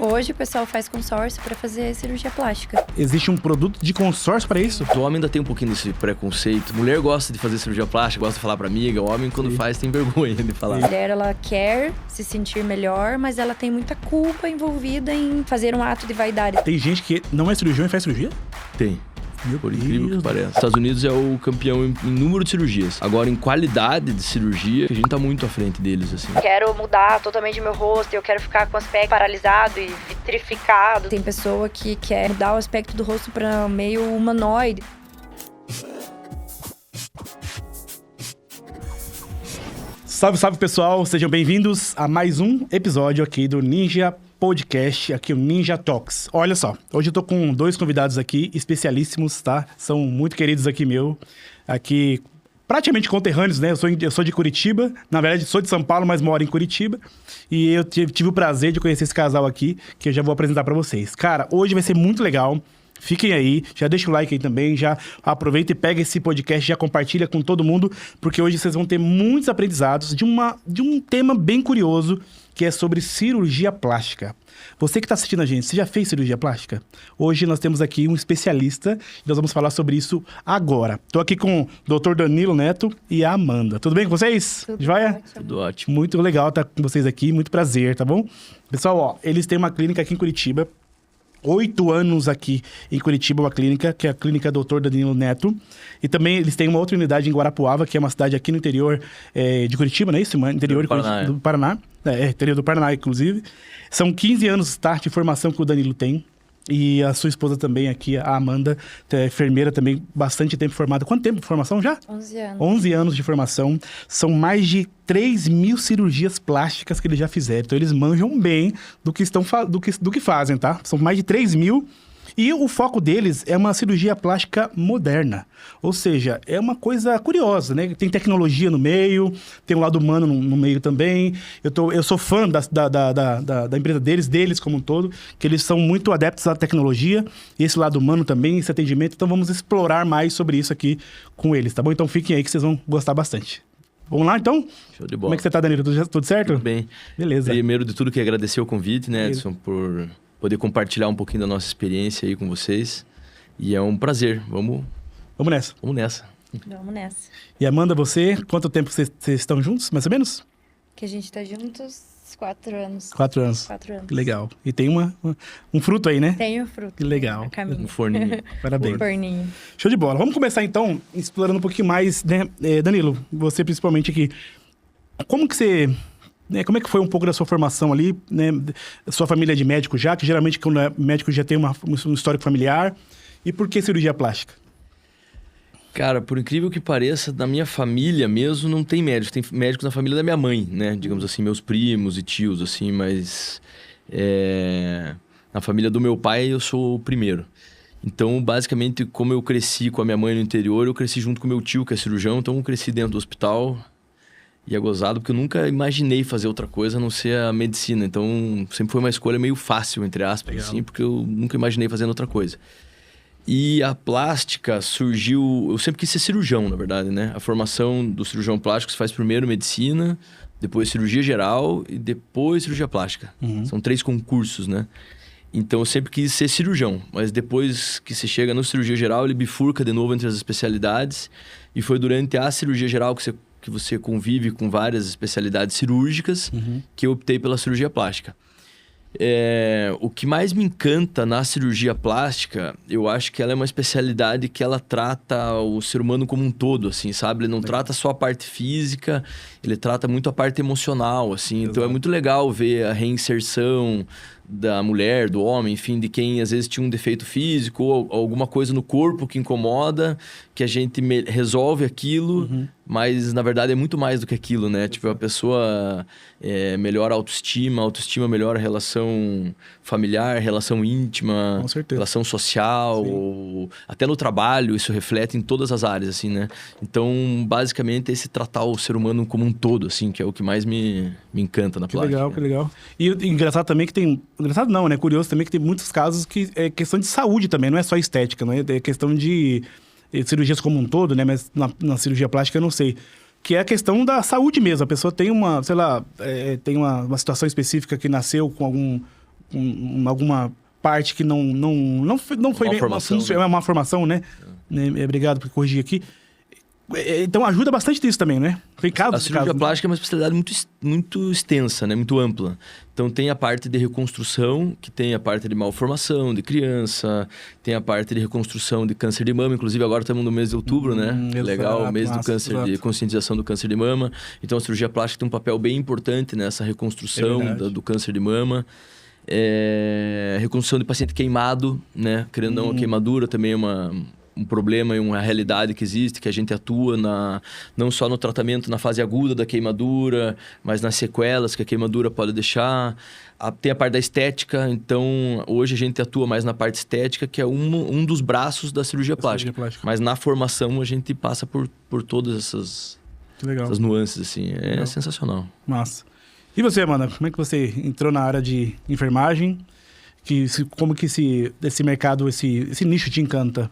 Hoje o pessoal faz consórcio para fazer cirurgia plástica. Existe um produto de consórcio para isso? O homem ainda tem um pouquinho desse preconceito. Mulher gosta de fazer cirurgia plástica, gosta de falar pra amiga. O homem, quando faz, tem vergonha de falar. A mulher, ela quer se sentir melhor, mas ela tem muita culpa envolvida em fazer um ato de vaidade. Tem gente que não é cirurgião e faz cirurgia? Tem. Meu Por Deus. incrível que pareça. Estados Unidos é o campeão em número de cirurgias. Agora, em qualidade de cirurgia, a gente tá muito à frente deles, assim. Quero mudar totalmente meu rosto, eu quero ficar com o aspecto paralisado e vitrificado. Tem pessoa que quer mudar o aspecto do rosto para meio humanoide. Salve, salve, pessoal. Sejam bem-vindos a mais um episódio aqui do Ninja Podcast, aqui o Ninja Talks. Olha só, hoje eu tô com dois convidados aqui, especialíssimos, tá? São muito queridos aqui praticamente conterrâneos, né? Eu sou de Curitiba, na verdade sou de São Paulo, mas moro em Curitiba. E eu tive o prazer de conhecer esse casal aqui, que eu já vou apresentar pra vocês. Cara, hoje vai ser muito legal. Fiquem aí, já deixa o like aí também, já aproveita e pega esse podcast, já compartilha com todo mundo, porque hoje vocês vão ter muitos aprendizados de um tema bem curioso, que é sobre cirurgia plástica. Você que está assistindo a gente, você já fez cirurgia plástica? Hoje nós temos aqui um especialista e nós vamos falar sobre isso agora. Estou aqui com o Dr. Danilo Neto e a Amanda. Tudo bem com vocês? Tudo Joia? ótimo. Tudo ótimo. Muito legal estar com vocês aqui, muito prazer, tá bom? Pessoal, ó, eles têm uma clínica aqui em Curitiba. 8 anos aqui em Curitiba, uma clínica, que é a Clínica Dr. Danilo Neto. E também eles têm uma outra unidade em Guarapuava, que é uma cidade aqui no interior de Curitiba, não é isso? Interior do Paraná. Interior do Paraná, inclusive. São 15 anos de start de formação que o Danilo tem. E a sua esposa também aqui, a Amanda, é enfermeira também, bastante tempo formada. Quanto tempo de formação já? 11 anos. 11 anos de formação. São mais de 3 mil cirurgias plásticas que eles já fizeram. Então, eles manjam bem do que fazem, tá? São mais de 3 mil. E o foco deles é uma cirurgia plástica moderna. Ou seja, é uma coisa curiosa, né? Tem tecnologia no meio, tem um lado humano no meio também. Eu sou fã da empresa deles como um todo, que eles são muito adeptos à tecnologia, e esse lado humano também, esse atendimento. Então vamos explorar mais sobre isso aqui com eles, tá bom? Então fiquem aí que vocês vão gostar bastante. Vamos lá, então? Show de bola. Como é que você tá, Danilo? Tudo certo? Tudo bem. Beleza. Primeiro de tudo, queria agradecer o convite, né, Edson, por poder compartilhar um pouquinho da nossa experiência aí com vocês. E é um prazer. Vamos nessa. Vamos nessa. E Amanda, você, quanto tempo vocês estão juntos, mais ou menos? Que a gente tá juntos 4 anos. 4 anos. 4 anos. Que legal. E tem um fruto aí, né? Tem o fruto. Que legal. A caminho. Um forninho. Parabéns. Forninho. Show de bola. Vamos começar então, explorando um pouquinho mais, né? Danilo, você principalmente aqui. Como que você... Como é que foi um pouco da sua formação ali, né? Sua família é de médico já, que geralmente quando é médico já tem um histórico familiar. E por que cirurgia plástica? Cara, por incrível que pareça, na minha família mesmo não tem médico. Tem médicos na família da minha mãe, né? Digamos assim, meus primos e tios, assim, mas... Na família do meu pai, eu sou o primeiro. Então, basicamente, como eu cresci com a minha mãe no interior, eu cresci junto com meu tio, que é cirurgião. Então, eu cresci dentro do hospital... E é gozado, porque eu nunca imaginei fazer outra coisa a não ser a medicina. Então, sempre foi uma escolha meio fácil, entre aspas, assim, porque eu nunca imaginei fazendo outra coisa. E a plástica surgiu... Eu sempre quis ser cirurgião, na verdade, né? A formação do cirurgião plástico se faz primeiro medicina, depois cirurgia geral e depois cirurgia plástica. São 3 concursos, né? Então, eu sempre quis ser cirurgião. Mas depois que você chega no cirurgia geral, ele bifurca de novo entre as especialidades. E foi durante a cirurgia geral que você convive com várias especialidades cirúrgicas, que eu optei pela cirurgia plástica. O que mais me encanta na cirurgia plástica, eu acho que ela é uma especialidade que ela trata o ser humano como um todo, assim, sabe? Ele não trata só a parte física, ele trata muito a parte emocional, assim. Exato. Então é muito legal ver a reinserção da mulher, do homem, enfim, de quem às vezes tinha um defeito físico ou alguma coisa no corpo que incomoda, que a gente resolve aquilo, mas na verdade é muito mais do que aquilo, né? Tipo, a pessoa melhora a autoestima melhora a relação familiar, relação íntima, relação social, ou até no trabalho, isso reflete em todas as áreas, assim, né? Então, basicamente, esse tratar o ser humano como um todo, assim, que é o que mais me encanta na plástica. Que legal. E engraçado também que tem... Engraçado não, né? Curioso também que tem muitos casos que é questão de saúde também, não é só estética, não é? É questão de cirurgias como um todo, né? Mas na cirurgia plástica eu não sei. Que é a questão da saúde mesmo. A pessoa tem uma, sei lá, tem uma situação específica que nasceu com alguma parte que não foi bem uma formação, né? Obrigado por corrigir aqui. Então ajuda bastante nisso também, né? A cirurgia plástica é uma especialidade muito extensa, né? Muito ampla. Então tem a parte de reconstrução, que tem a parte de malformação de criança, tem a parte de reconstrução de câncer de mama, inclusive agora estamos no mês de outubro, né? Legal, mês do câncer, de conscientização do câncer de mama. Então a cirurgia plástica tem um papel bem importante nessa reconstrução do câncer de mama. Reconstrução de paciente queimado, né? Querendo ou não, a queimadura também é um problema e uma realidade que existe, que a gente atua não só no tratamento na fase aguda da queimadura, mas nas sequelas que a queimadura pode deixar. Tem a parte da estética, então hoje a gente atua mais na parte estética, que é um dos braços da cirurgia plástica. Mas na formação a gente passa por todas essas nuances, assim. É sensacional. Massa. E você, Amanda, como é que você entrou na área de enfermagem? Como que esse mercado, esse nicho te encanta?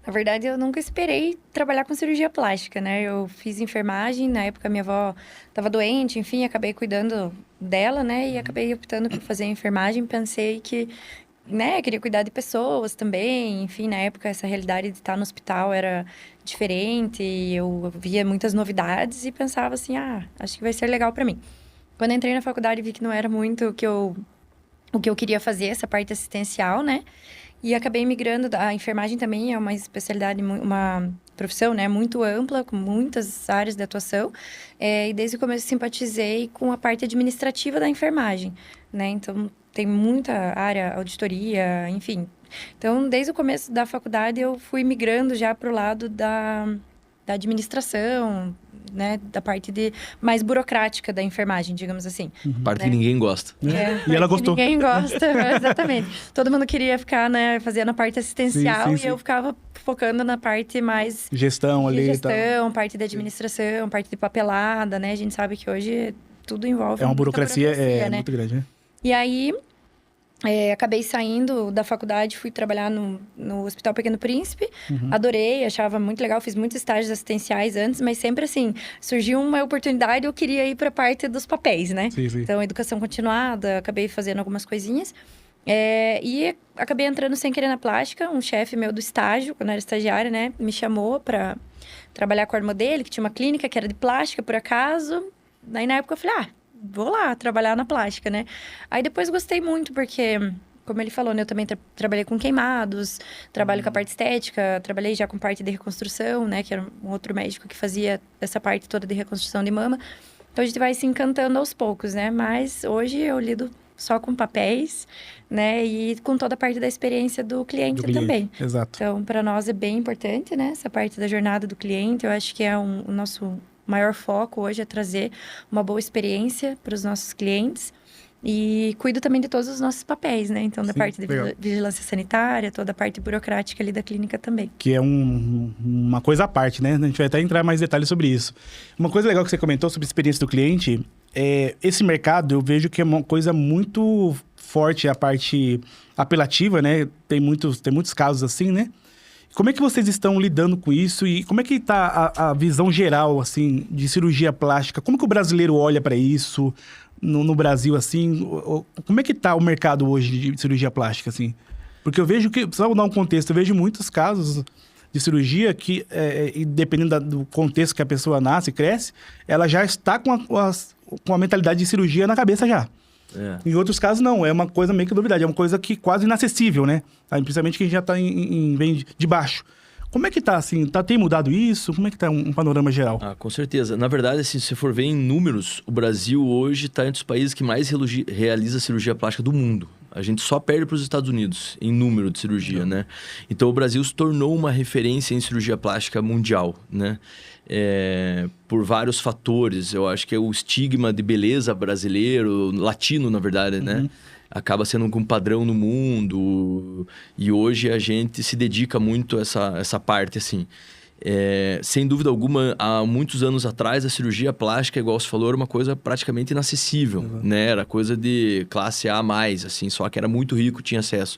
Na verdade, eu nunca esperei trabalhar com cirurgia plástica, né? Eu fiz enfermagem, na época minha avó estava doente, enfim, acabei cuidando dela, né? E acabei optando por fazer enfermagem. Pensei que, né, queria cuidar de pessoas também. Enfim, na época, essa realidade de estar no hospital era diferente. Eu via muitas novidades e pensava assim, acho que vai ser legal para mim. Quando entrei na faculdade, vi que não era muito o que eu queria fazer, essa parte assistencial, né? E acabei migrando. A enfermagem também é uma especialidade, uma profissão, né, muito ampla, com muitas áreas de atuação. E desde o começo simpatizei com a parte administrativa da enfermagem, né? Então, tem muita área, auditoria, enfim. Então, desde o começo da faculdade, eu fui migrando já para o lado da administração, né, da parte mais burocrática da enfermagem, digamos assim. Parte que ninguém gosta. E ela gostou. Ninguém gosta, exatamente. Todo mundo queria ficar, né, fazendo a parte assistencial e eu ficava focando na parte mais... Gestão ali. Gestão, parte de administração, parte de papelada, né? A gente sabe que hoje tudo envolve uma burocracia, né? Muito grande, né? E aí... acabei saindo da faculdade, fui trabalhar no Hospital Pequeno Príncipe. Adorei, achava muito legal. Fiz muitos estágios assistenciais antes, mas sempre assim, surgiu uma oportunidade, eu queria ir para a parte dos papéis, né? Sim. Então, educação continuada, acabei fazendo algumas coisinhas. E acabei entrando sem querer na plástica. Um chefe meu do estágio, quando eu era estagiária, né? Me chamou para trabalhar com a irmã dele, que tinha uma clínica que era de plástica, por acaso. Daí, na época, eu falei, vou lá trabalhar na plástica, né? Aí depois gostei muito, porque, como ele falou, né? Eu também trabalhei com queimados, trabalho com a parte estética, trabalhei já com parte de reconstrução, né? Que era um outro médico que fazia essa parte toda de reconstrução de mama. Então, a gente vai se encantando aos poucos, né? Mas hoje eu lido só com papéis, né? E com toda a parte da experiência do cliente também. Exato. Então, para nós é bem importante, né? Essa parte da jornada do cliente, eu acho que é o nosso maior foco hoje é trazer uma boa experiência para os nossos clientes e cuido também de todos os nossos papéis, né? Então, da parte de vigilância sanitária, toda a parte burocrática ali da clínica também. Que é uma coisa à parte, né? A gente vai até entrar mais detalhes sobre isso. Uma coisa legal que você comentou sobre a experiência do cliente, esse mercado eu vejo que é uma coisa muito forte, a parte apelativa, né? Tem muitos casos assim, né? Como é que vocês estão lidando com isso e como é que está a visão geral, assim, de cirurgia plástica? Como que o brasileiro olha para isso no Brasil, assim? Como é que está o mercado hoje de cirurgia plástica, assim? Porque eu vejo que, só dar um contexto, eu vejo muitos casos de cirurgia que, dependendo do contexto que a pessoa nasce e cresce, ela já está com a mentalidade de cirurgia na cabeça já. Em outros casos, não. É uma coisa meio que novidade. É uma coisa que quase inacessível, né? Principalmente quem já está bem de baixo. Como é que tá, assim? Tem mudado isso? Como é que tá um panorama geral? Com certeza. Na verdade, assim, se você for ver em números, o Brasil hoje está entre os países que mais realiza cirurgia plástica do mundo. A gente só perde para os Estados Unidos em número de cirurgia, né? Então, o Brasil se tornou uma referência em cirurgia plástica mundial, né? Por vários fatores. Eu acho que é o estigma de beleza brasileiro, latino, na verdade, né? Acaba sendo um padrão no mundo. E hoje a gente se dedica muito a essa parte, assim. Sem dúvida alguma, há muitos anos atrás, a cirurgia plástica, igual você falou, era uma coisa praticamente inacessível, né? Era coisa de classe A+, assim, só que era muito rico, tinha acesso.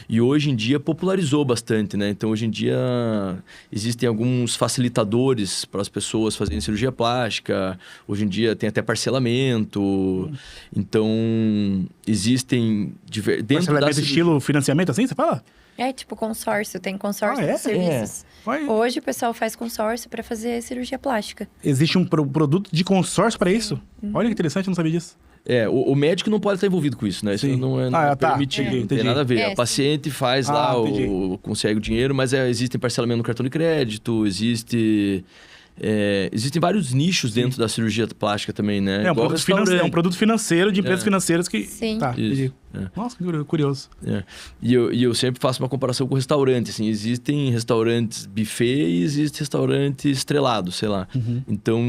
E hoje em dia popularizou bastante, né? Então, hoje em dia, existem alguns facilitadores para as pessoas fazerem cirurgia plástica. Hoje em dia tem até parcelamento. Então, existem... Parcelamento estilo financiamento, assim, você fala? Tipo consórcio, tem consórcio de serviços. Hoje o pessoal faz consórcio para fazer cirurgia plástica. Existe um produto de consórcio para isso? Olha que interessante, eu não sabia disso. O médico não pode estar envolvido com isso, né? Isso não é permitido, não tem nada a ver. A paciente faz lá, consegue o dinheiro, mas existem parcelamento no cartão de crédito, existem vários nichos dentro da cirurgia plástica também, né? É um produto financeiro de empresas financeiras que... Sim. Tá, entendi. Nossa, que curioso. E eu sempre faço uma comparação com restaurante, assim. Existem restaurantes buffet e existe restaurante estrelado, sei lá. Então,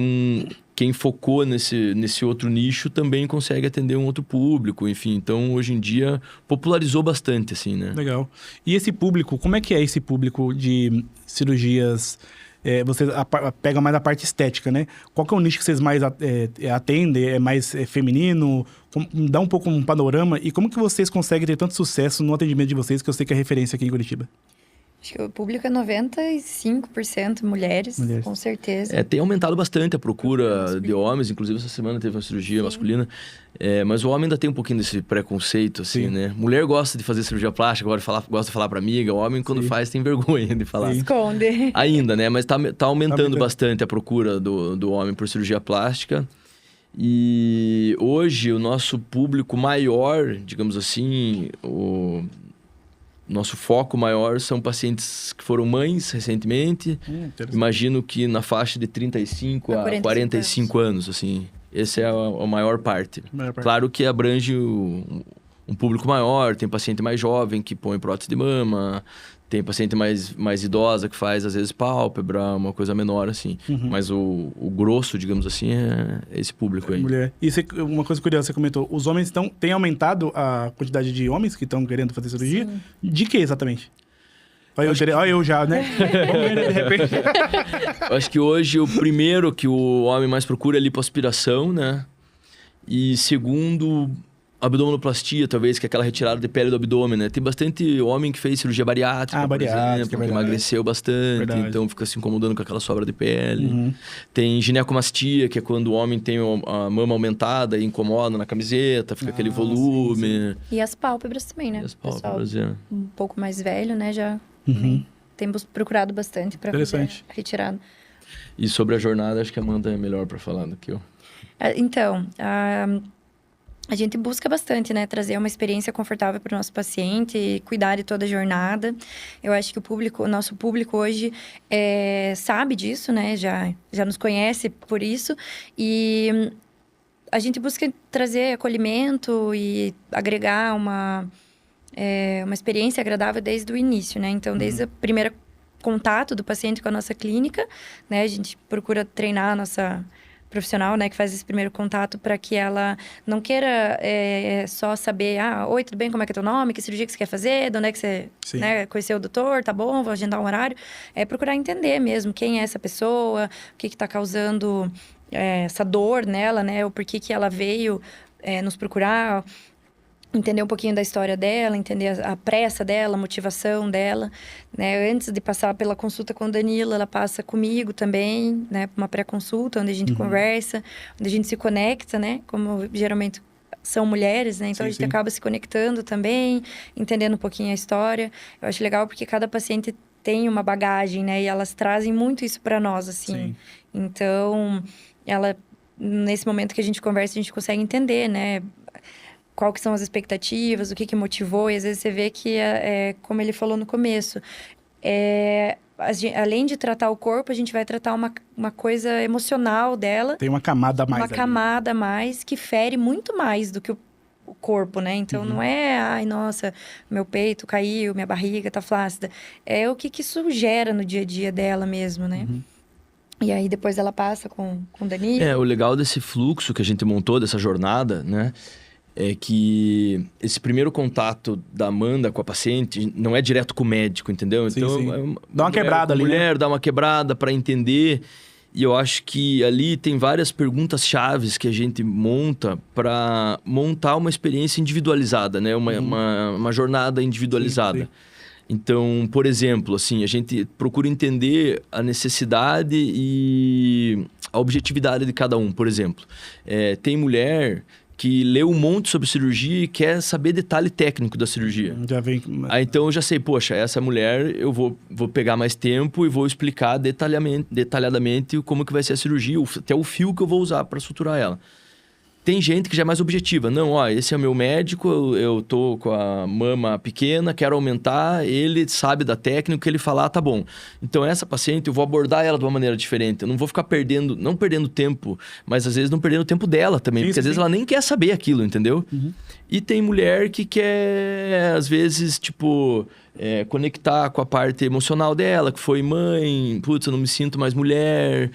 quem focou nesse outro nicho também consegue atender um outro público, enfim. Então, hoje em dia, popularizou bastante, assim, né? Legal. E esse público, como é que é esse público de cirurgias... você pega mais a parte estética, né? Qual que é o nicho que vocês mais atendem? É mais feminino? Dá um pouco um panorama. E como que vocês conseguem ter tanto sucesso no atendimento de vocês, que eu sei que é referência aqui em Curitiba? Acho que o público é 95% mulheres, com certeza. Tem aumentado bastante a procura de homens. Inclusive, essa semana teve uma cirurgia masculina. Mas o homem ainda tem um pouquinho desse preconceito, assim, né? Mulher gosta de fazer cirurgia plástica, gosta de falar pra amiga. O homem, quando faz, tem vergonha de falar. Esconde. Ainda, né? Mas tá aumentando bastante a procura do homem por cirurgia plástica. E hoje, o nosso público maior, digamos assim, nosso foco maior são pacientes que foram mães recentemente. Imagino que na faixa de 35 a 45 anos, assim. Essa é a maior parte. Claro que abrange um público maior, tem paciente mais jovem que põe prótese de mama, tem paciente mais idosa que faz, às vezes, pálpebra, uma coisa menor, assim. Mas o grosso, digamos assim, é esse público aí. Mulher. E uma coisa curiosa, você comentou, os homens têm aumentado a quantidade de homens que estão querendo fazer cirurgia? Sim. De que exatamente? Olha eu já, né? De repente. Eu acho que hoje o primeiro que o homem mais procura é lipoaspiração, né? E segundo, abdominoplastia, talvez, que é aquela retirada de pele do abdômen, né? Tem bastante homem que fez cirurgia bariátrica, por exemplo, que emagreceu bastante, então fica se incomodando com aquela sobra de pele. Tem ginecomastia, que é quando o homem tem a mama aumentada e incomoda na camiseta, fica aquele volume. Sim. E as pálpebras também, né? E as pálpebras, um pouco mais velho, né? Já temos procurado bastante para fazer a retirada. E sobre a jornada, acho que a Amanda é melhor para falar do que eu. Então, a gente busca bastante, né? Trazer uma experiência confortável para o nosso paciente, cuidar de toda a jornada. Eu acho que o nosso público hoje sabe disso, né? Já nos conhece por isso. E a gente busca trazer acolhimento e agregar uma experiência agradável desde o início, né? Então, desde o primeiro contato do paciente com a nossa clínica, né? A gente procura treinar a nossa profissional, né, que faz esse primeiro contato, para que ela não queira só saber, oi, tudo bem, como é que é teu nome, que cirurgia que você quer fazer, de onde é que você conheceu o doutor, tá bom, vou agendar um horário. Procurar entender mesmo quem é essa pessoa, o que está causando essa dor nela, né, o porquê que ela veio nos procurar, entender um pouquinho da história dela, entender a pressa dela, a motivação dela, né? Antes de passar pela consulta com a Danila, ela passa comigo também, né? Uma pré-consulta, onde a gente conversa, onde a gente se conecta, né? Como geralmente são mulheres, né? Então, a gente acaba se conectando também, entendendo um pouquinho a história. Eu acho legal porque cada paciente tem uma bagagem, né? E elas trazem muito isso para nós, assim. Sim. Então, nesse momento que a gente conversa, a gente consegue entender, né? Qual que são as expectativas, o que motivou. E às vezes você vê que, como ele falou no começo, além de tratar o corpo, a gente vai tratar uma coisa emocional dela. Tem uma camada a mais. Camada a mais que fere muito mais do que o corpo, né? Então, não é, ai, nossa, meu peito caiu, minha barriga tá flácida. É o que isso gera no dia a dia dela mesmo, né? E aí, depois ela passa com o Danilo. O legal desse fluxo que a gente montou, dessa jornada, né? é que esse primeiro contato da Amanda com a paciente não é direto com o médico, entendeu? Sim, Então, sim. Dá uma quebrada ali, mulher né? dá uma quebrada para entender. E eu acho que ali tem várias perguntas chaves que a gente monta para montar uma experiência individualizada, né? Uma jornada individualizada. Sim, sim. Então, por exemplo, assim, a gente procura entender a necessidade e a objetividade de cada um. Por exemplo, tem mulher que lê um monte sobre cirurgia e quer saber detalhe técnico da cirurgia. Já vem... Aí então eu já sei, poxa, essa mulher eu vou pegar mais tempo e vou explicar detalhadamente como que vai ser a cirurgia, até o fio que eu vou usar para suturar ela. Tem gente que já é mais objetiva. Não, ó, esse é o meu médico, eu tô com a mama pequena, quero aumentar, ele sabe da técnica, o que ele falar, tá bom. Então, essa paciente, eu vou abordar ela de uma maneira diferente. Eu não vou ficar não perdendo tempo, mas às vezes não perdendo o tempo dela também. Porque às vezes ela nem quer saber aquilo, entendeu? E tem mulher que quer, às vezes, tipo... conectar com a parte emocional dela, que foi mãe, putz, eu não me sinto mais mulher,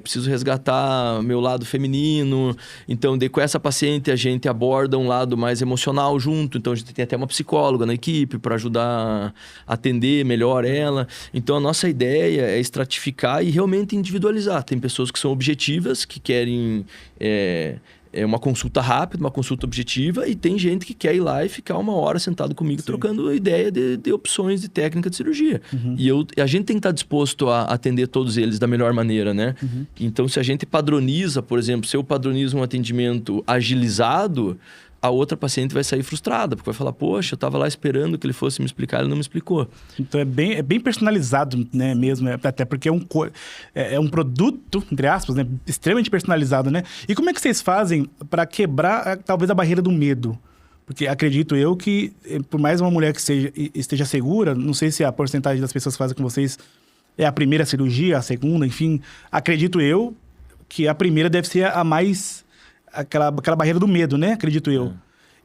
preciso resgatar meu lado feminino. Então, com essa paciente, a gente aborda um lado mais emocional junto. Então, a gente tem até uma psicóloga na equipe para ajudar a atender melhor ela. Então, a nossa ideia é estratificar e realmente individualizar. Tem pessoas que são objetivas, que querem... uma consulta rápida, uma consulta objetiva, e tem gente que quer ir lá e ficar 1 hora sentado comigo, trocando ideia de opções de técnica de cirurgia. E a gente tem que estar disposto a atender todos eles da melhor maneira, né? Então, se a gente padroniza, por exemplo, se eu padronizo um atendimento agilizado, a outra paciente vai sair frustrada, porque vai falar, poxa, eu estava lá esperando que ele fosse me explicar, ele não me explicou. Então, é bem personalizado, né, mesmo, até porque é um produto, entre aspas, né, extremamente personalizado, né? E como é que vocês fazem para quebrar, talvez, a barreira do medo? Porque acredito eu que, por mais uma mulher que esteja segura, não sei se a porcentagem das pessoas que fazem com vocês é a primeira cirurgia, a segunda, enfim, acredito eu que a primeira deve ser a mais... Aquela barreira do medo, né? Acredito eu.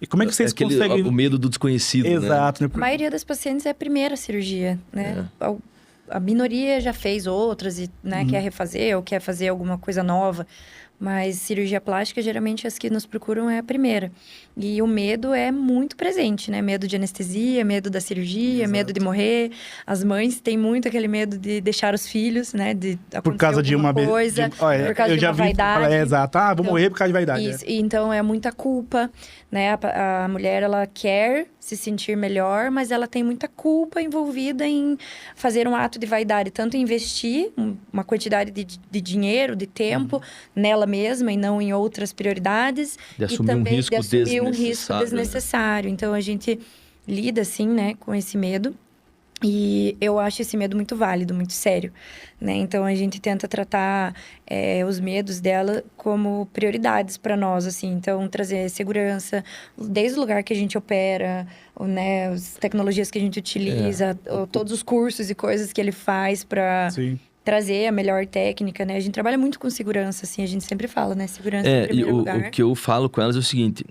E como é que vocês conseguem... O medo do desconhecido, Exato, né? A maioria das pacientes é a primeira cirurgia, né? A minoria já fez outras e quer refazer ou quer fazer alguma coisa nova. Mas cirurgia plástica, geralmente, as que nos procuram é a primeira. E o medo é muito presente, né? Medo de anestesia, medo da cirurgia, medo de morrer. As mães têm muito aquele medo de deixar os filhos, né? De por causa de uma coisa, por causa de uma vaidade. Exato. Vou morrer por causa de vaidade. Isso. Então, é muita culpa, né? A mulher, ela quer se sentir melhor, mas ela tem muita culpa envolvida em fazer um ato de vaidade. Tanto investir uma quantidade de dinheiro, de tempo nela mesma e não em outras prioridades. De assumir e também um risco um risco desnecessário. Né? Então, a gente lida, assim, né, com esse medo. E eu acho esse medo muito válido, muito sério, né? Então, a gente tenta tratar os medos dela como prioridades para nós, assim. Então, trazer segurança desde o lugar que a gente opera, né? As tecnologias que a gente utiliza, todos os cursos e coisas que ele faz para... trazer a melhor técnica, né? A gente trabalha muito com segurança, assim, a gente sempre fala, né? Segurança em primeiro lugar. O que eu falo com elas é o seguinte...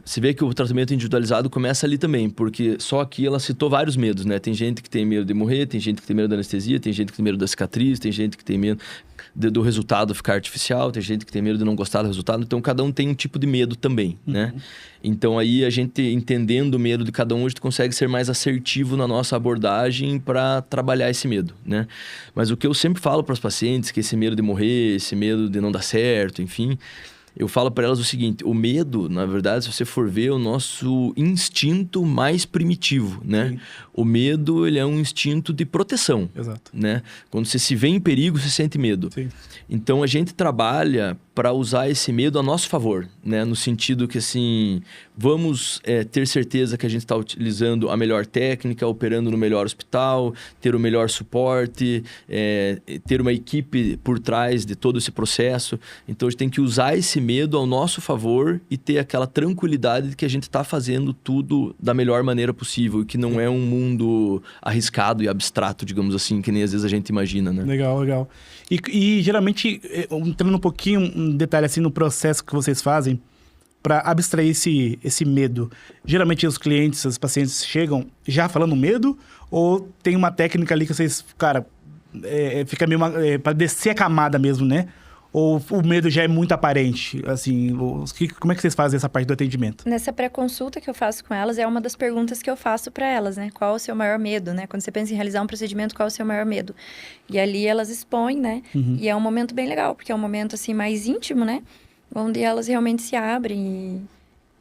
você vê que o tratamento individualizado começa ali também, porque só aqui ela citou vários medos, né? Tem gente que tem medo de morrer, tem gente que tem medo da anestesia, tem gente que tem medo da cicatriz, tem gente que tem medo do resultado ficar artificial, tem gente que tem medo de não gostar do resultado. Então, cada um tem um tipo de medo também, né? Então, aí, a gente entendendo o medo de cada um, a gente consegue ser mais assertivo na nossa abordagem para trabalhar esse medo, né? Mas o que eu sempre falo para os pacientes, que esse medo de morrer, esse medo de não dar certo, enfim... Eu falo para elas o seguinte, o medo, na verdade, se você for ver, é o nosso instinto mais primitivo, né? O medo, ele é um instinto de proteção. Exato. Né? Quando você se vê em perigo, você sente medo. Sim. Então, a gente trabalha para usar esse medo a nosso favor, né? No sentido que, assim, vamos ter certeza que a gente está utilizando a melhor técnica, operando no melhor hospital, ter o melhor suporte, ter uma equipe por trás de todo esse processo. Então, a gente tem que usar esse medo ao nosso favor e ter aquela tranquilidade de que a gente está fazendo tudo da melhor maneira possível, que não é um mundo arriscado e abstrato, digamos assim, que nem às vezes a gente imagina, né? Legal. E geralmente, entrando um detalhe assim no processo que vocês fazem para abstrair esse medo, geralmente os clientes, os pacientes chegam já falando medo ou tem uma técnica ali que vocês, cara, fica meio para descer a camada mesmo, né? Ou o medo já é muito aparente? Assim, como é que vocês fazem essa parte do atendimento? Nessa pré-consulta que eu faço com elas, é uma das perguntas que eu faço para elas, né? Qual o seu maior medo, né? Quando você pensa em realizar um procedimento, qual o seu maior medo? E ali elas expõem, né? E é um momento bem legal, porque é um momento, assim, mais íntimo, né? Onde elas realmente se abrem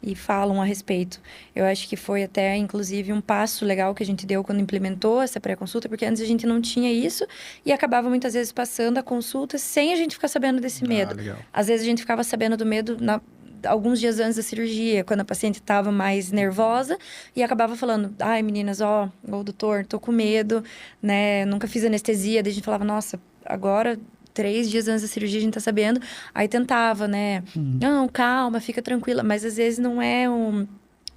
e falam a respeito. Eu acho que foi até, inclusive, um passo legal que a gente deu quando implementou essa pré-consulta, porque antes a gente não tinha isso e acabava muitas vezes passando a consulta sem a gente ficar sabendo desse medo. Legal. Às vezes a gente ficava sabendo do medo alguns dias antes da cirurgia, quando a paciente estava mais nervosa e acabava falando, ai meninas, ó, doutor, tô com medo, né, nunca fiz anestesia. Daí a gente falava, nossa, agora 3 dias antes da cirurgia, a gente tá sabendo. Aí tentava, né? Não, calma, fica tranquila. Mas às vezes não é o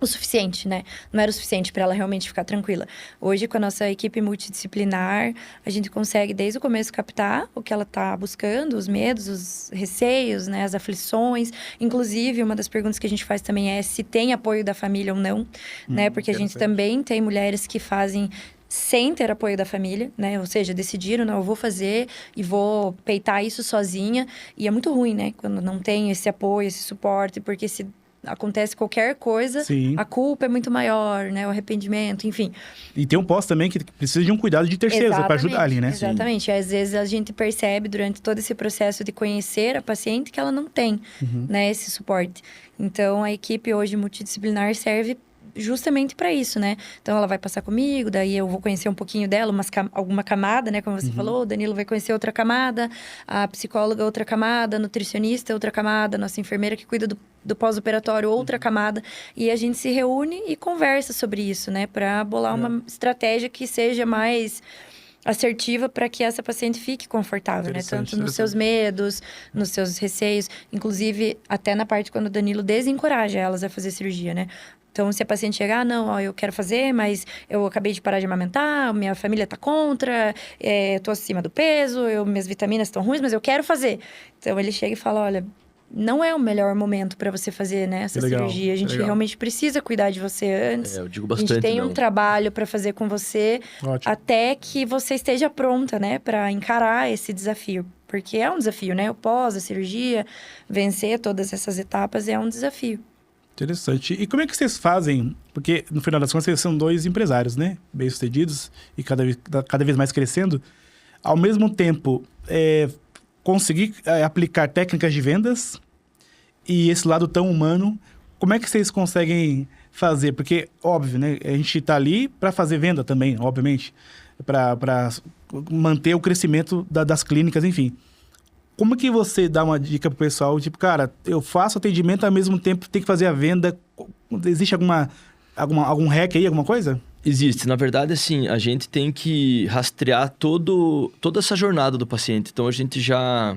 suficiente, né? Não era o suficiente para ela realmente ficar tranquila. Hoje, com a nossa equipe multidisciplinar, a gente consegue, desde o começo, captar o que ela tá buscando, os medos, os receios, né? As aflições. Inclusive, uma das perguntas que a gente faz também é se tem apoio da família ou não, né? Porque a gente também tem mulheres que fazem sem ter apoio da família, né? Ou seja, decidiram, não, eu vou fazer e vou peitar isso sozinha. E é muito ruim, né? Quando não tem esse apoio, esse suporte, porque se acontece qualquer coisa, Sim. a culpa é muito maior, né? O arrependimento, enfim. E tem um pós também que precisa de um cuidado de terceiros para ajudar ali, né? Exatamente. Às vezes a gente percebe durante todo esse processo de conhecer a paciente que ela não tem, né? Esse suporte. Então, a equipe hoje multidisciplinar serve justamente para isso, né? Então, ela vai passar comigo, daí eu vou conhecer um pouquinho dela, alguma camada, né? Como você falou, o Danilo vai conhecer outra camada, a psicóloga outra camada, a nutricionista outra camada, a nossa enfermeira que cuida do pós-operatório outra camada. E a gente se reúne e conversa sobre isso, né? Para bolar uma estratégia que seja mais assertiva para que essa paciente fique confortável, né? Tanto nos seus medos, nos seus receios. Inclusive, até na parte quando o Danilo desencoraja elas a fazer cirurgia, né? Então, se a paciente chegar, não, ó, eu quero fazer, mas eu acabei de parar de amamentar, minha família tá contra, eu tô acima do peso, minhas vitaminas estão ruins, mas eu quero fazer. Então, ele chega e fala, olha, não é o melhor momento para você fazer, né, essa cirurgia. A gente realmente precisa cuidar de você antes. Eu digo bastante, a gente tem um trabalho para fazer com você, até que você esteja pronta, né, para encarar esse desafio. Porque é um desafio, né? O pós, a cirurgia, vencer todas essas etapas é um desafio. Interessante. E como é que vocês fazem? Porque, no final das contas, vocês são 2 empresários, né? Bem-sucedidos e cada vez mais crescendo. Ao mesmo tempo, conseguir aplicar técnicas de vendas e esse lado tão humano, como é que vocês conseguem fazer? Porque, óbvio, né? A gente está ali para fazer venda também, obviamente. Para manter o crescimento das clínicas, enfim. Como que você dá uma dica pro pessoal? Tipo, cara, eu faço atendimento, ao mesmo tempo tem que fazer a venda. Existe algum hack aí, alguma coisa? Existe. Na verdade, assim, a gente tem que rastrear toda essa jornada do paciente. Então, a gente já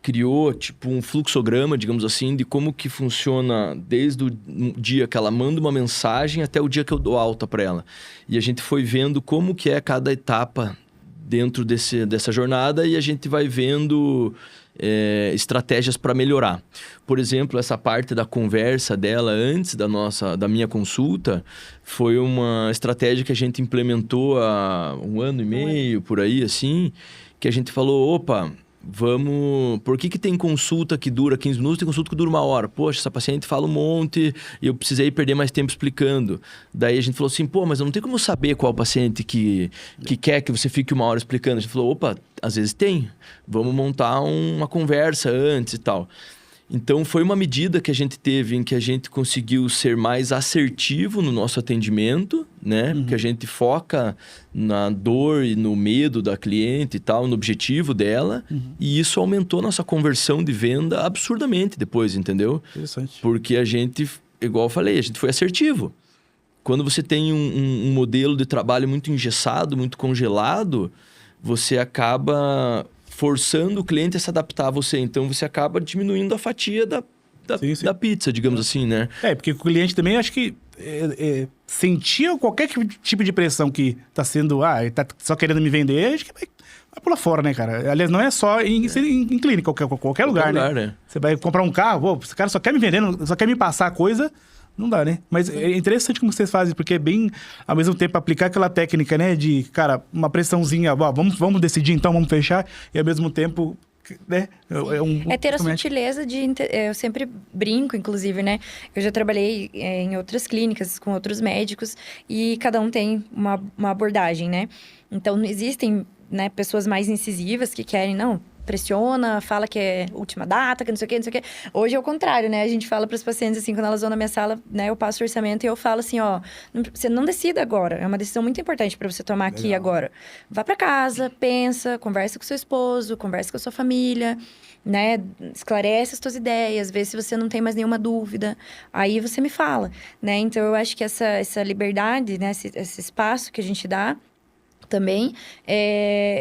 criou, tipo, um fluxograma, digamos assim, de como que funciona desde o dia que ela manda uma mensagem até o dia que eu dou alta para ela. E a gente foi vendo como que é cada etapa dentro dessa jornada e a gente vai vendo estratégias para melhorar. Por exemplo, essa parte da conversa dela antes da minha consulta foi uma estratégia que a gente implementou há 1 ano e meio, por aí, assim, que a gente falou, opa, por que tem consulta que dura 15 minutos e tem consulta que dura 1 hora? Poxa, essa paciente fala um monte e eu precisei perder mais tempo explicando. Daí a gente falou assim, mas eu não tenho como saber qual paciente que quer que você fique 1 hora explicando. A gente falou, opa, às vezes tem. Vamos montar uma conversa antes e tal. Então, foi uma medida que a gente teve em que a gente conseguiu ser mais assertivo no nosso atendimento, né? Porque a gente foca na dor e no medo da cliente e tal, no objetivo dela. E isso aumentou nossa conversão de venda absurdamente depois, entendeu? Interessante. Porque a gente, igual eu falei, a gente foi assertivo. Quando você tem um modelo de trabalho muito engessado, muito congelado, você acaba forçando o cliente a se adaptar a você. Então, você acaba diminuindo a fatia da pizza, digamos assim, né? Porque o cliente também, acho que sentia qualquer tipo de pressão que tá sendo... ele tá só querendo me vender, acho que vai pular fora, né, cara? Aliás, não é só em clínica, qualquer lugar, né? Você vai comprar um carro, esse cara só quer me vender, só quer me passar a coisa... Não dá, né? Mas é interessante como vocês fazem, porque é bem, ao mesmo tempo, aplicar aquela técnica, né? De, cara, uma pressãozinha, vamos decidir então, vamos fechar. E ao mesmo tempo, né? É ter a sutileza de... Eu sempre brinco, inclusive, né? Eu já trabalhei em outras clínicas com outros médicos e cada um tem uma abordagem, né? Então, existem, né, pessoas mais incisivas que querem, não, pressiona, fala que é última data, que não sei o quê, não sei o quê. Hoje é o contrário, né? A gente fala para os pacientes, assim, quando elas vão na minha sala, né? Eu passo o orçamento e eu falo assim, ó... Você não decida agora. É uma decisão muito importante para você tomar aqui agora. Vá para casa, pensa, conversa com seu esposo, conversa com a sua família, né? Esclarece as suas ideias, vê se você não tem mais nenhuma dúvida. Aí você me fala, né? Então, eu acho que essa liberdade, né? Esse espaço que a gente dá também,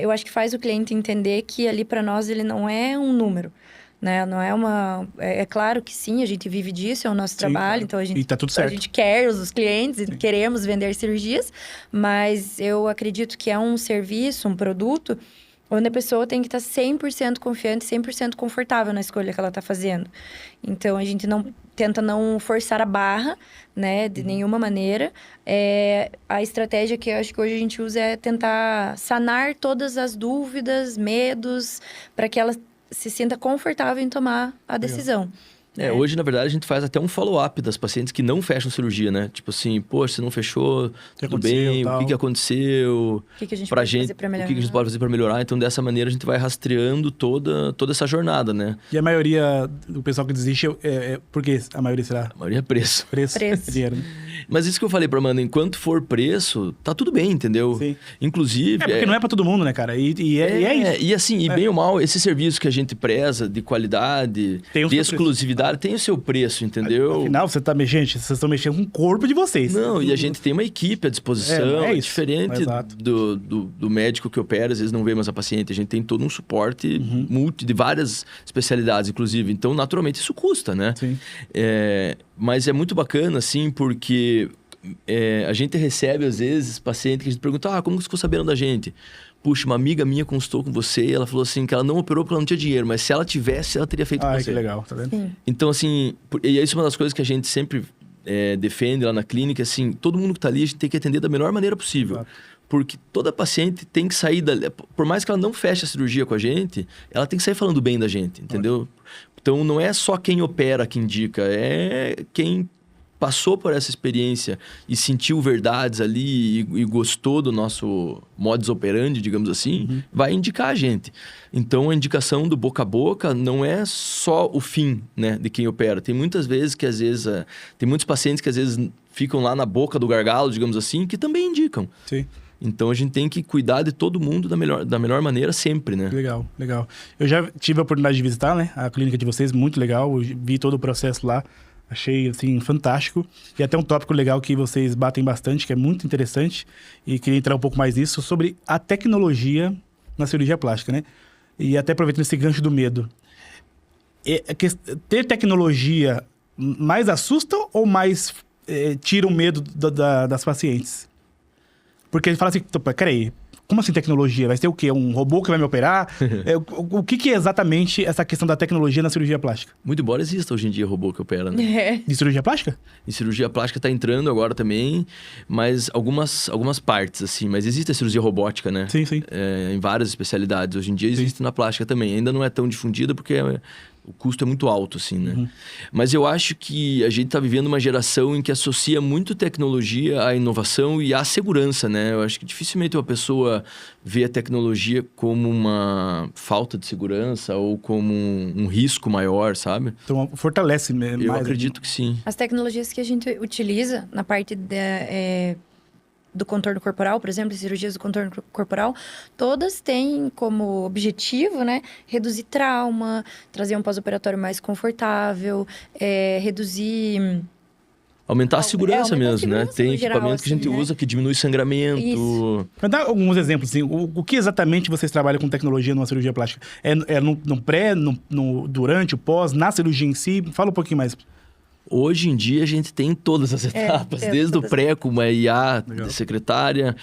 eu acho que faz o cliente entender que ali para nós ele não é um número, né? Não é uma... É claro que sim, a gente vive disso, é o nosso trabalho, claro. Então E tá tudo certo. A gente quer os clientes e queremos vender cirurgias, mas eu acredito que é um serviço, um produto, onde a pessoa tem que estar 100% confiante, 100% confortável na escolha que ela está fazendo. Então, a gente tenta não forçar a barra, né, de nenhuma maneira. A estratégia que eu acho que hoje a gente usa é tentar sanar todas as dúvidas, medos, para que ela se sinta confortável em tomar a decisão. Hoje, na verdade, a gente faz até um follow-up das pacientes que não fecham cirurgia, né? Tipo assim, poxa, você não fechou, tudo bem, o que aconteceu? O que a gente pode fazer para melhorar? O que a gente pode fazer para melhorar? Então, dessa maneira, a gente vai rastreando toda essa jornada, né? E a maioria do pessoal que desiste, por que a maioria será? A maioria é preço. Preço. Dinheiro, né? Mas isso que eu falei pra Amanda, enquanto for preço, tá tudo bem, entendeu? Sim. Inclusive... porque não é pra todo mundo, né, cara? E é isso. E assim, bem ou mal, esse serviço que a gente preza de qualidade, de exclusividade, tem o seu preço, entendeu? Afinal, vocês estão mexendo com o corpo de vocês. Não, e a gente tem uma equipe à disposição, é isso. diferente do médico que opera, às vezes não vê mais a paciente. A gente tem todo um suporte de várias especialidades, inclusive. Então, naturalmente, isso custa, né? Sim. Mas é muito bacana, assim, porque a gente recebe, às vezes, paciente que a gente pergunta, como você ficou sabendo da gente? Puxa, uma amiga minha consultou com você e ela falou assim que ela não operou porque ela não tinha dinheiro, mas se ela tivesse, ela teria feito com você. Que legal, tá vendo? Sim. Então, assim, e isso é uma das coisas que a gente sempre defende lá na clínica, assim, todo mundo que tá ali, a gente tem que atender da melhor maneira possível. Exato. Porque toda paciente tem que sair dali, por mais que ela não feche a cirurgia com a gente, ela tem que sair falando bem da gente, entendeu? Então, não é só quem opera que indica, é quem passou por essa experiência e sentiu verdades ali e gostou do nosso modus operandi, digamos assim, vai indicar a gente. Então, a indicação do boca a boca não é só o fim, né, de quem opera. Tem muitas vezes que, às vezes, tem muitos pacientes que, às vezes, ficam lá na boca do gargalo, digamos assim, que também indicam. Sim. Então, a gente tem que cuidar de todo mundo da melhor maneira sempre, né? Legal, legal. Eu já tive a oportunidade de visitar, né, a clínica de vocês, muito legal. Eu vi todo o processo lá. Achei, assim, fantástico. E até um tópico legal que vocês batem bastante, que é muito interessante. E queria entrar um pouco mais nisso, sobre a tecnologia na cirurgia plástica, né? E até aproveitando esse gancho do medo. Ter tecnologia mais assusta ou mais tira o medo das pacientes? Porque ele fala assim, peraí, como assim tecnologia? Vai ser o quê? Um robô que vai me operar? O que é exatamente essa questão da tecnologia na cirurgia plástica? Muito embora exista hoje em dia robô que opera, né? De cirurgia plástica? E cirurgia plástica tá entrando agora também, mas algumas partes, assim. Mas existe a cirurgia robótica, né? Sim, sim. Em várias especialidades. Hoje em dia existe na plástica também. Ainda não é tão difundida porque o custo é muito alto, assim, né? Mas eu acho que a gente tá vivendo uma geração em que associa muito tecnologia à inovação e à segurança, né? Eu acho que dificilmente uma pessoa vê a tecnologia como uma falta de segurança ou como um risco maior, sabe? Então, fortalece mais. Eu acredito que sim. As tecnologias que a gente utiliza na parte do contorno corporal, por exemplo, cirurgias do contorno corporal, todas têm como objetivo, né, reduzir trauma, trazer um pós-operatório mais confortável, reduzir... Aumentar a segurança mesmo, né? Tem equipamento que a gente assim, usa que diminui sangramento. Isso. Mas dá alguns exemplos, assim. O que exatamente vocês trabalham com tecnologia numa cirurgia plástica? É no pré, durante, o pós, na cirurgia em si? Fala um pouquinho mais. Hoje em dia a gente tem todas as etapas, desde o pré com uma IA de secretária,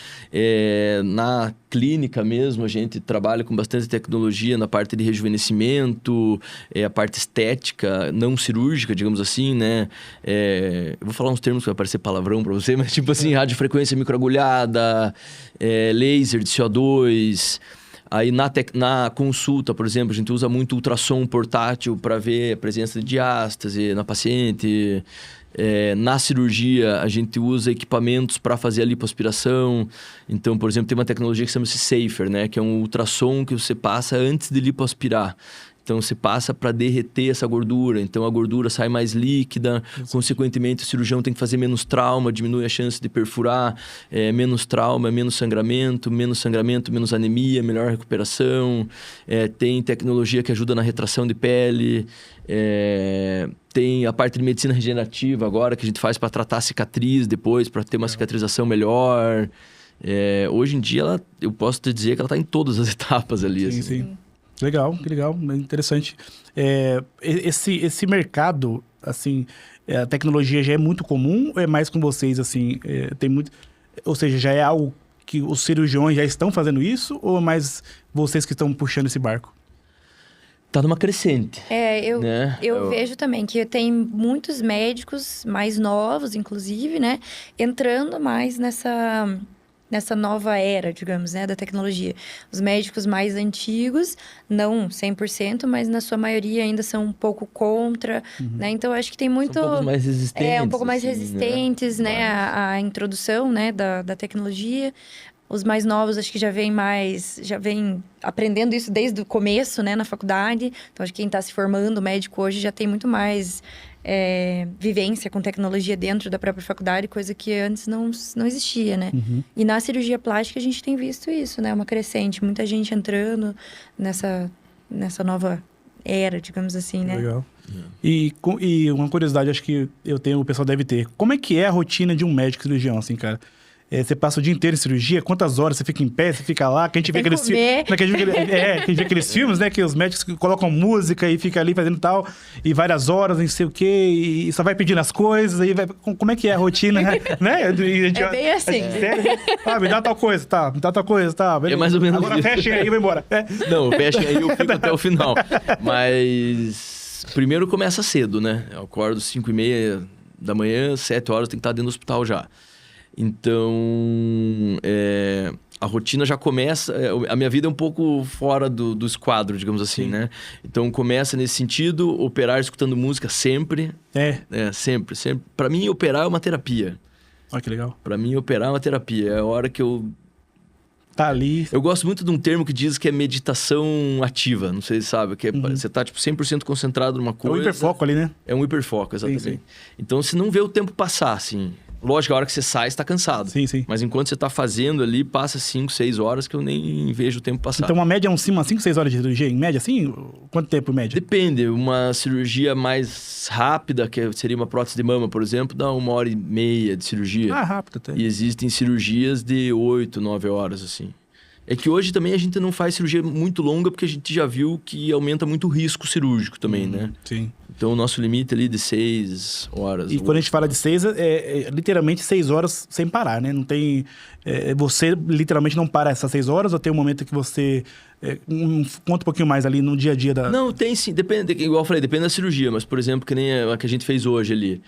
na clínica mesmo a gente trabalha com bastante tecnologia na parte de rejuvenescimento, a parte estética, não cirúrgica, digamos assim, né? Eu vou falar uns termos que vai parecer palavrão para você, mas tipo assim, radiofrequência microagulhada, laser de CO2... Aí na consulta, por exemplo, a gente usa muito ultrassom portátil para ver a presença de diástase na paciente. Na cirurgia, a gente usa equipamentos para fazer a lipoaspiração. Então, por exemplo, tem uma tecnologia que chama-se Safer, né? Que é um ultrassom que você passa antes de lipoaspirar. Então, você passa para derreter essa gordura. Então, a gordura sai mais líquida. Consequentemente, o cirurgião tem que fazer menos trauma, diminui a chance de perfurar. Menos trauma, menos sangramento, menos anemia, melhor recuperação. Tem tecnologia que ajuda na retração de pele. Tem a parte de medicina regenerativa agora, que a gente faz para tratar a cicatriz depois, para ter uma cicatrização melhor. Hoje em dia, eu posso te dizer que ela está em todas as etapas ali. Sim, assim. sim. Legal, que legal, interessante. Esse mercado, assim, a tecnologia já é muito comum ou é mais com vocês, assim, tem muito... Ou seja, já é algo que os cirurgiões já estão fazendo isso ou é mais vocês que estão puxando esse barco? Tá numa crescente. Eu vejo também que tem muitos médicos mais novos, inclusive, né? Entrando mais nessa nova era, digamos, né, da tecnologia. Os médicos mais antigos, não 100%, mas na sua maioria ainda são um pouco contra, né? Então, acho que tem muito... São um pouco mais resistentes. Um pouco mais assim, resistentes, né? À introdução, né, da tecnologia. Os mais novos, acho que já vem aprendendo isso desde o começo, né, na faculdade. Então, acho que quem está se formando médico hoje já tem muito mais vivência com tecnologia dentro da própria faculdade, coisa que antes não existia, né? Uhum. E na cirurgia plástica a gente tem visto isso, né? Uma crescente, muita gente entrando nessa nova era, digamos assim, né? Legal. E uma curiosidade, acho que o pessoal deve ter. Como é que é a rotina de um médico cirurgião, assim, cara? Você passa o dia inteiro em cirurgia, quantas horas você fica em pé, você fica lá, que a gente vê aqueles filmes. Que a gente vê aqueles filmes, né? Que os médicos colocam música e fica ali fazendo tal, e várias horas, não sei o quê, e só vai pedindo as coisas, aí vai. Como é que é a rotina, né? Bem assim. Me dá tal coisa, tá? Me dá tal coisa, tá? É mais ou menos agora isso. Fechem aí e vai embora. Não, fechem aí, eu fico até o final. Mas primeiro começa cedo, né? Eu acordo 5h30 da manhã, 7 horas, tem que estar dentro do hospital já. Então, a rotina já começa... a minha vida é um pouco fora do esquadro, digamos assim, né? Então, começa nesse sentido, operar escutando música sempre. Sempre. Pra mim, operar é uma terapia. Olha que legal. Pra mim, operar é uma terapia. É a hora que eu... Tá ali... Eu gosto muito de um termo que diz que é meditação ativa. Não sei se sabe. Que você tá, 100% concentrado numa coisa. É um hiperfoco ali, né? É um hiperfoco, exatamente. Sim. Então, você não vê o tempo passar, assim... Lógico, a hora que você sai, você tá cansado. Sim. Mas enquanto você tá fazendo ali, passa 5, 6 horas que eu nem vejo o tempo passar. Então, uma média é umas 5, 6 horas de cirurgia, em média, assim? Quanto tempo, média? Depende. Uma cirurgia mais rápida, que seria uma prótese de mama, por exemplo, dá 1h30 de cirurgia. Rápido até. E existem cirurgias de 8, 9 horas, assim. É que hoje também a gente não faz cirurgia muito longa, porque a gente já viu que aumenta muito o risco cirúrgico também, né? Sim. Então, o nosso limite ali de 6 horas. E quando a gente fala de 6, é literalmente 6 horas sem parar, né? Não tem... você literalmente não para essas 6 horas ou tem um momento que você... conta um pouquinho mais ali no dia a dia da... Não, tem sim. Depende, igual eu falei, depende da cirurgia. Mas, por exemplo, que nem a que a gente fez hoje ali.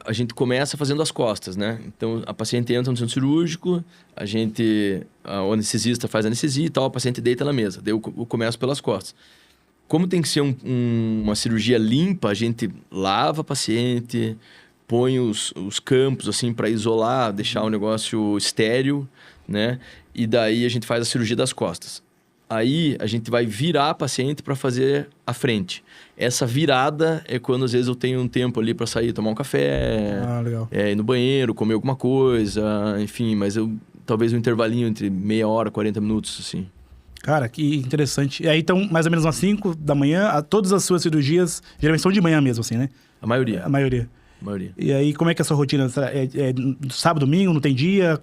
A gente começa fazendo as costas, né? Então, a paciente entra no centro cirúrgico, o anestesista faz a anestesia e tal, a paciente deita na mesa. Daí eu começo pelas costas. Como tem que ser uma cirurgia limpa, a gente lava a paciente, põe os campos assim para isolar, deixar o negócio estéril, né? E daí a gente faz a cirurgia das costas. Aí a gente vai virar a paciente para fazer a frente. Essa virada é quando às vezes eu tenho um tempo ali para sair, tomar um café, legal. Ir no banheiro, comer alguma coisa, enfim. Mas talvez um intervalinho entre meia hora, 40 minutos, assim. Cara, que interessante. E aí, então, mais ou menos umas 5 da manhã, todas as suas cirurgias geralmente são de manhã mesmo, assim, né? A maioria. A maioria. maioria. E aí, como é que é a sua rotina? É sábado, domingo, não tem dia?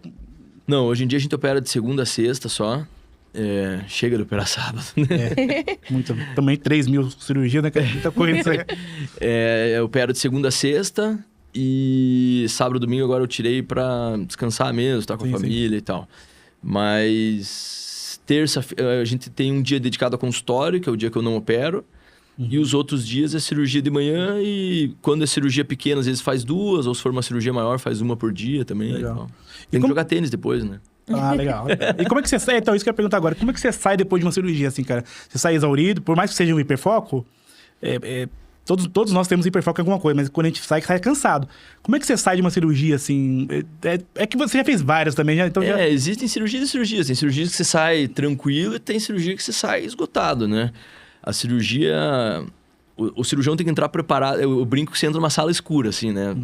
Não, hoje em dia a gente opera de segunda a sexta só. Chega de operar sábado, né? Também 3 mil cirurgias, né? Que é muita coisa. Eu opero de segunda a sexta e sábado e domingo agora eu tirei pra descansar mesmo, estar com a família e tal. Mas terça-feira a gente tem um dia dedicado a consultório, que é o dia que eu não opero. E os outros dias é cirurgia de manhã e quando é cirurgia pequena, às vezes faz 2, ou se for uma cirurgia maior, faz 1 por dia também. Legal. Tem que jogar tênis depois, né? Ah, legal. E como é que você sai? Então, isso que eu ia perguntar agora. Como é que você sai depois de uma cirurgia, assim, cara? Você sai exaurido, por mais que seja um hiperfoco, todos nós temos hiperfoco em alguma coisa, mas quando a gente sai cansado. Como é que você sai de uma cirurgia, assim? É que você já fez várias também, já, então já... Existem cirurgias e cirurgias. Tem cirurgias que você sai tranquilo e tem cirurgia que você sai esgotado, né? A cirurgia... O cirurgião tem que entrar preparado. Eu brinco que você entra numa sala escura, assim, né?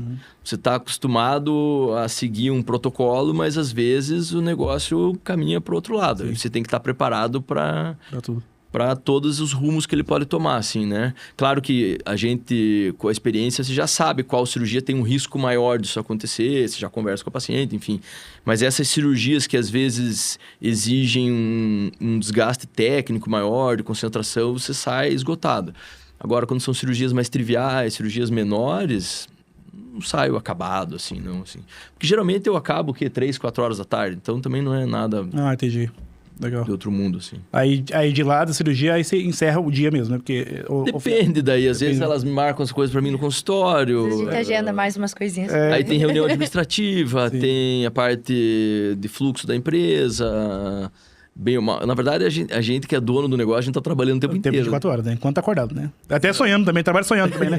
Você tá acostumado a seguir um protocolo, mas às vezes o negócio caminha para o outro lado. Sim. Você tem que estar preparado para tudo. Para todos os rumos que ele pode tomar, assim, né? Claro que a gente, com a experiência, você já sabe qual cirurgia tem um risco maior disso acontecer, você já conversa com a paciente, enfim. Mas essas cirurgias que às vezes exigem um desgaste técnico maior, de concentração, você sai esgotado. Agora, quando são cirurgias mais triviais, cirurgias menores, não saio acabado, assim, não, assim. Porque geralmente eu acabo, 3, 4 horas da tarde, então também não é nada... Ah, entendi. Legal. De outro mundo, assim. Aí de lá da cirurgia, aí você encerra o dia mesmo, né? Porque, Depende daí. Às vezes elas marcam as coisas pra mim no consultório. Às vezes a gente agenda mais umas coisinhas. Aí tem reunião administrativa, tem a parte de fluxo da empresa... Na verdade, a gente que é dono do negócio, a gente tá trabalhando o tempo inteiro. 24 horas, né? Enquanto tá acordado, né? Até sonhando também, trabalho sonhando também, né?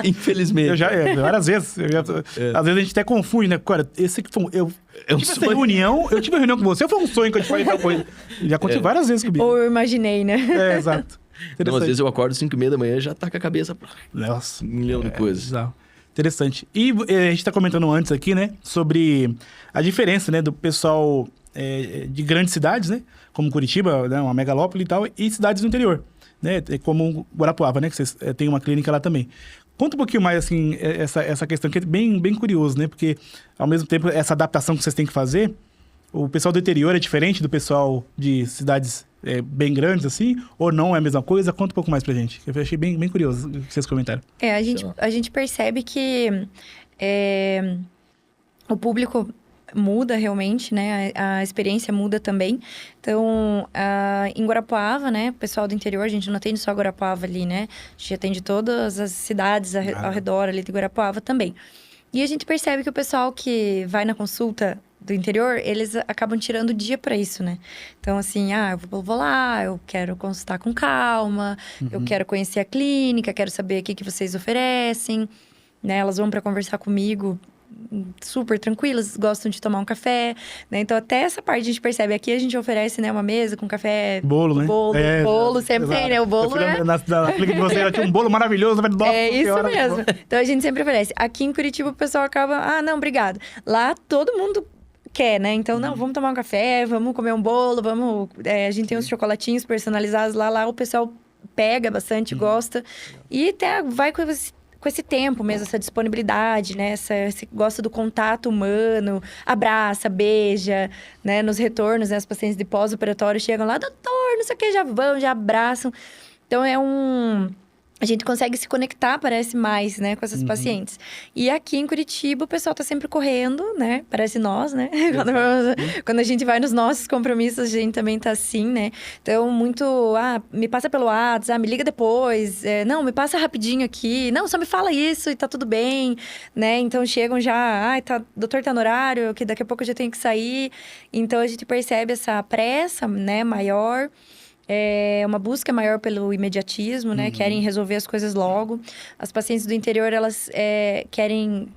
Infelizmente. Eu já, várias vezes. Às vezes a gente até confunde, né? Cara, esse que foi... Eu tive reunião com você, ou foi um sonho que eu te falei tal coisa? Já aconteceu várias vezes comigo. Ou eu imaginei, né? Exato. Então, às vezes eu acordo 5h30 da manhã e já tá com a cabeça... Nossa. 1 milhão de coisas. Exato. Interessante. E a gente tá comentando antes aqui, né? Sobre a diferença, né? Do pessoal... de grandes cidades, né? Como Curitiba, né? Uma megalópole e tal, e cidades do interior, né? Como Guarapuava, né? Que vocês têm uma clínica lá também. Conta um pouquinho mais, assim, essa questão, que é bem, bem curioso, né? Porque, ao mesmo tempo, essa adaptação que vocês têm que fazer, o pessoal do interior é diferente do pessoal de cidades bem grandes, assim? Ou não é a mesma coisa? Conta um pouco mais pra gente. Eu achei bem, bem curioso o que vocês comentaram. A gente percebe que o público... muda realmente, né? A experiência muda também. Então, em Guarapuava, né? O pessoal do interior, a gente não atende só Guarapuava ali, né? A gente atende todas as cidades ao redor ali de Guarapuava também. E a gente percebe que o pessoal que vai na consulta do interior, eles acabam tirando o dia para isso, né? Então, assim, eu vou lá, eu quero consultar com calma, eu quero conhecer a clínica, quero saber o que vocês oferecem, né? Elas vão para conversar comigo super tranquilas, gostam de tomar um café, né? Então, até essa parte a gente percebe. Aqui a gente oferece, né, uma mesa com café... Bolo, né? Bolo sempre tem, né? O bolo, né? Na clínica de vocês, tinha um bolo maravilhoso. Isso mesmo. Então, a gente sempre oferece. Aqui em Curitiba, o pessoal acaba... não, obrigado. Lá, todo mundo quer, né? Então, não, vamos tomar um café, vamos comer um bolo, vamos... a gente tem uns chocolatinhos personalizados lá o pessoal pega bastante, gosta. E até vai com esse tempo mesmo, essa disponibilidade, né? Você gosta do contato humano, abraça, beija, né? Nos retornos, né? Os pacientes de pós-operatório chegam lá, doutor, não sei o que, já vão, já abraçam. Então, a gente consegue se conectar, parece mais, né? Com essas pacientes. E aqui em Curitiba, o pessoal tá sempre correndo, né? Parece nós, né? Quando a gente vai nos nossos compromissos, a gente também tá assim, né? Então, muito... me passa pelo WhatsApp, me liga depois. Não, me passa rapidinho aqui. Não, só me fala isso e tá tudo bem, né? Então, chegam já... doutor tá no horário, que daqui a pouco eu já tenho que sair. Então, a gente percebe essa pressa, né? Maior... uma busca maior pelo imediatismo, né? Querem resolver as coisas logo. As pacientes do interior, elas querem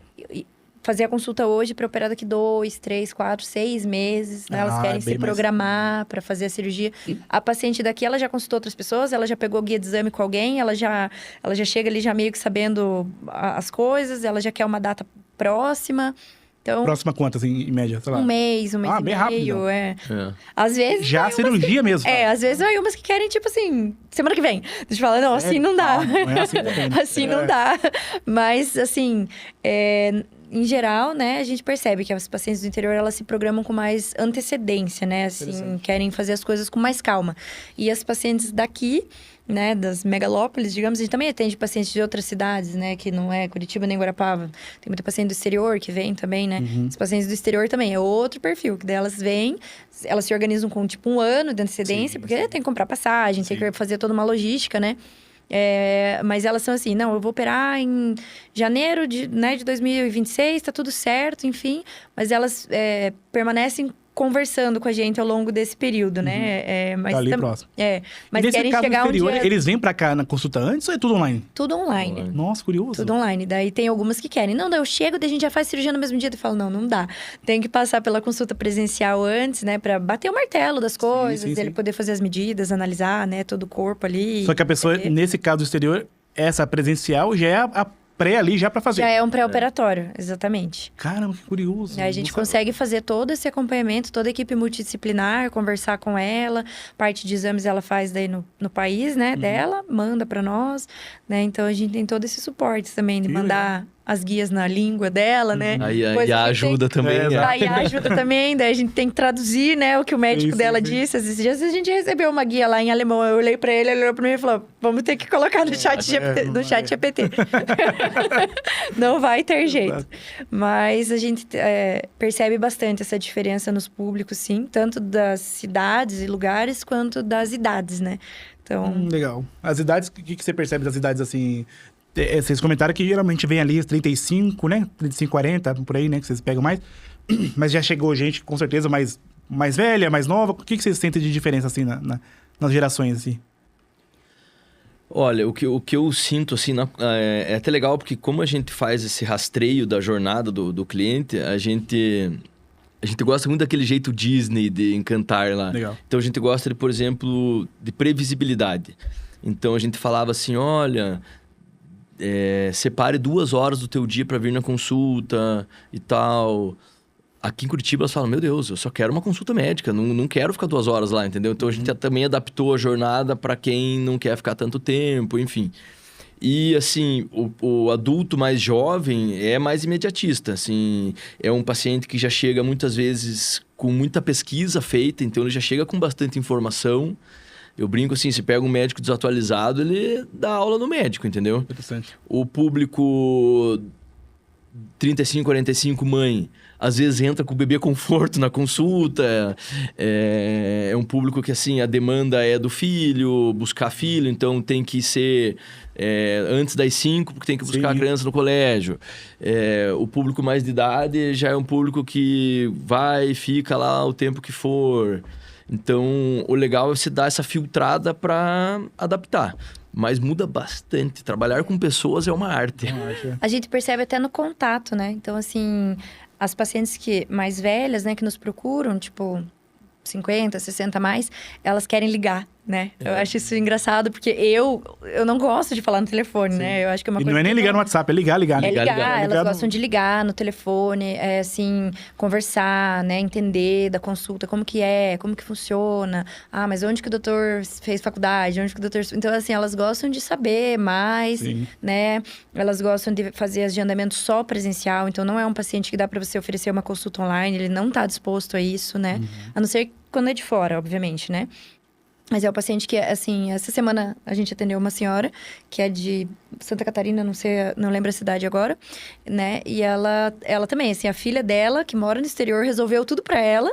fazer a consulta hoje para operar daqui 2, 3, 4, 6 meses, né? Elas querem se programar para fazer a cirurgia. A paciente daqui, ela já consultou outras pessoas, ela já pegou guia de exame com alguém, ela já chega ali já meio que sabendo as coisas, ela já quer uma data próxima. Então, próxima quantas, em média? Sei lá. Um mês bem e meio, rápido. Às vezes... Já a cirurgia mesmo. Às vezes vai umas que querem, tipo assim, semana que vem. Deixa eu falar, não, assim não dá. Não é assim também. Assim não dá. Mas, assim, em geral, né, a gente percebe que as pacientes do interior, elas se programam com mais antecedência, né? Assim, querem fazer as coisas com mais calma. E as pacientes daqui... né, das megalópolis, digamos, a gente também atende pacientes de outras cidades, né, que não é Curitiba nem Guarapuava. Tem muita paciente do exterior que vem também, né? Os pacientes do exterior também é outro perfil, que daí elas vêm, elas se organizam com, tipo, 1 ano de antecedência, porque tem que comprar passagem, tem que fazer toda uma logística, né? Mas elas são assim, não, eu vou operar em janeiro de 2026, tá tudo certo, enfim. Mas elas permanecem conversando com a gente ao longo desse período, né? Mas Tá ali próximo. mas E nesse querem caso chegar um exterior, dia... eles vêm pra cá na consulta antes ou é tudo online? Tudo online. Nossa, curioso. Tudo online. Daí tem algumas que querem. Não, daí eu chego, daí a gente já faz cirurgia no mesmo dia. Eu falo, não dá. Tem que passar pela consulta presencial antes, né? Pra bater o martelo das coisas, ele poder fazer as medidas, analisar, né? Todo o corpo ali. Só que a pessoa, nesse caso exterior, essa presencial já é a pré ali, já pra fazer. Já é um pré-operatório, exatamente. Caramba, que curioso. Aí a gente consegue fazer todo esse acompanhamento, toda a equipe multidisciplinar, conversar com ela. Parte de exames ela faz daí no país, né, dela, manda pra nós, né? Então a gente tem todo esse suporte também, de mandar as guias na língua dela, né? Aí a ajuda também. Aí ajuda também, daí a gente tem que traduzir, né, o que o médico dela disse. Esses dias a gente recebeu uma guia lá em alemão, eu olhei pra ele olhou pra mim e falou, vamos ter que colocar no chat GPT. Não vai ter jeito. Mas a gente percebe bastante essa diferença nos públicos, sim. Tanto das cidades e lugares, quanto das idades, né? Então... legal. As idades, o que você percebe das idades, assim... Vocês comentaram que geralmente vem ali os 35, né? 35, 40, por aí, né? Que vocês pegam mais. Mas já chegou gente, com certeza, mais velha, mais nova. O que vocês sentem de diferença, assim, nas gerações, assim? Olha, o que eu sinto, assim, é até legal, porque como a gente faz esse rastreio da jornada do cliente, a gente gosta muito daquele jeito Disney de encantar lá. Legal. Então, a gente gosta, por exemplo, de previsibilidade. Então, a gente falava assim, olha... separe 2 horas do teu dia para vir na consulta e tal. Aqui em Curitiba elas falam, meu Deus, eu só quero uma consulta médica, não quero ficar 2 horas lá, entendeu? Então a gente também adaptou a jornada para quem não quer ficar tanto tempo, enfim. E assim, o adulto mais jovem é mais imediatista, assim, é um paciente que já chega muitas vezes com muita pesquisa feita, então ele já chega com bastante informação. Eu brinco assim, se pega um médico desatualizado, ele dá aula no médico, entendeu? Interessante. O público 35, 45, mãe, às vezes entra com o bebê conforto na consulta. É um público que, assim, a demanda é do filho, buscar filho, então tem que ser antes das 5, porque tem que buscar a criança no colégio. O público mais de idade já é um público que vai e fica lá o tempo que for. Então, o legal é você dar essa filtrada para adaptar. Mas muda bastante. Trabalhar com pessoas é uma arte. A gente percebe até no contato, né? Então, assim, as pacientes mais velhas, né, que nos procuram, tipo, 50, 60 a mais, elas querem ligar, né? Eu acho isso engraçado, porque eu não gosto de falar no telefone, né? Eu acho que é uma coisa... E não é nem ligar no WhatsApp, é ligar. É ligar. Elas gostam de ligar no telefone, assim, conversar, né? Entender da consulta, como que funciona. Ah, mas onde que o doutor fez faculdade? Onde que o doutor... Então, assim, elas gostam de saber mais, né? Elas gostam de fazer agendamento só presencial. Então, não é um paciente que dá para você oferecer uma consulta online. Ele não tá disposto a isso, né? A não ser quando é de fora, obviamente, né? Mas é o paciente que, assim, essa semana a gente atendeu uma senhora que é de Santa Catarina, não lembro a cidade agora, né? E ela também, assim, a filha dela, que mora no exterior, resolveu tudo pra ela.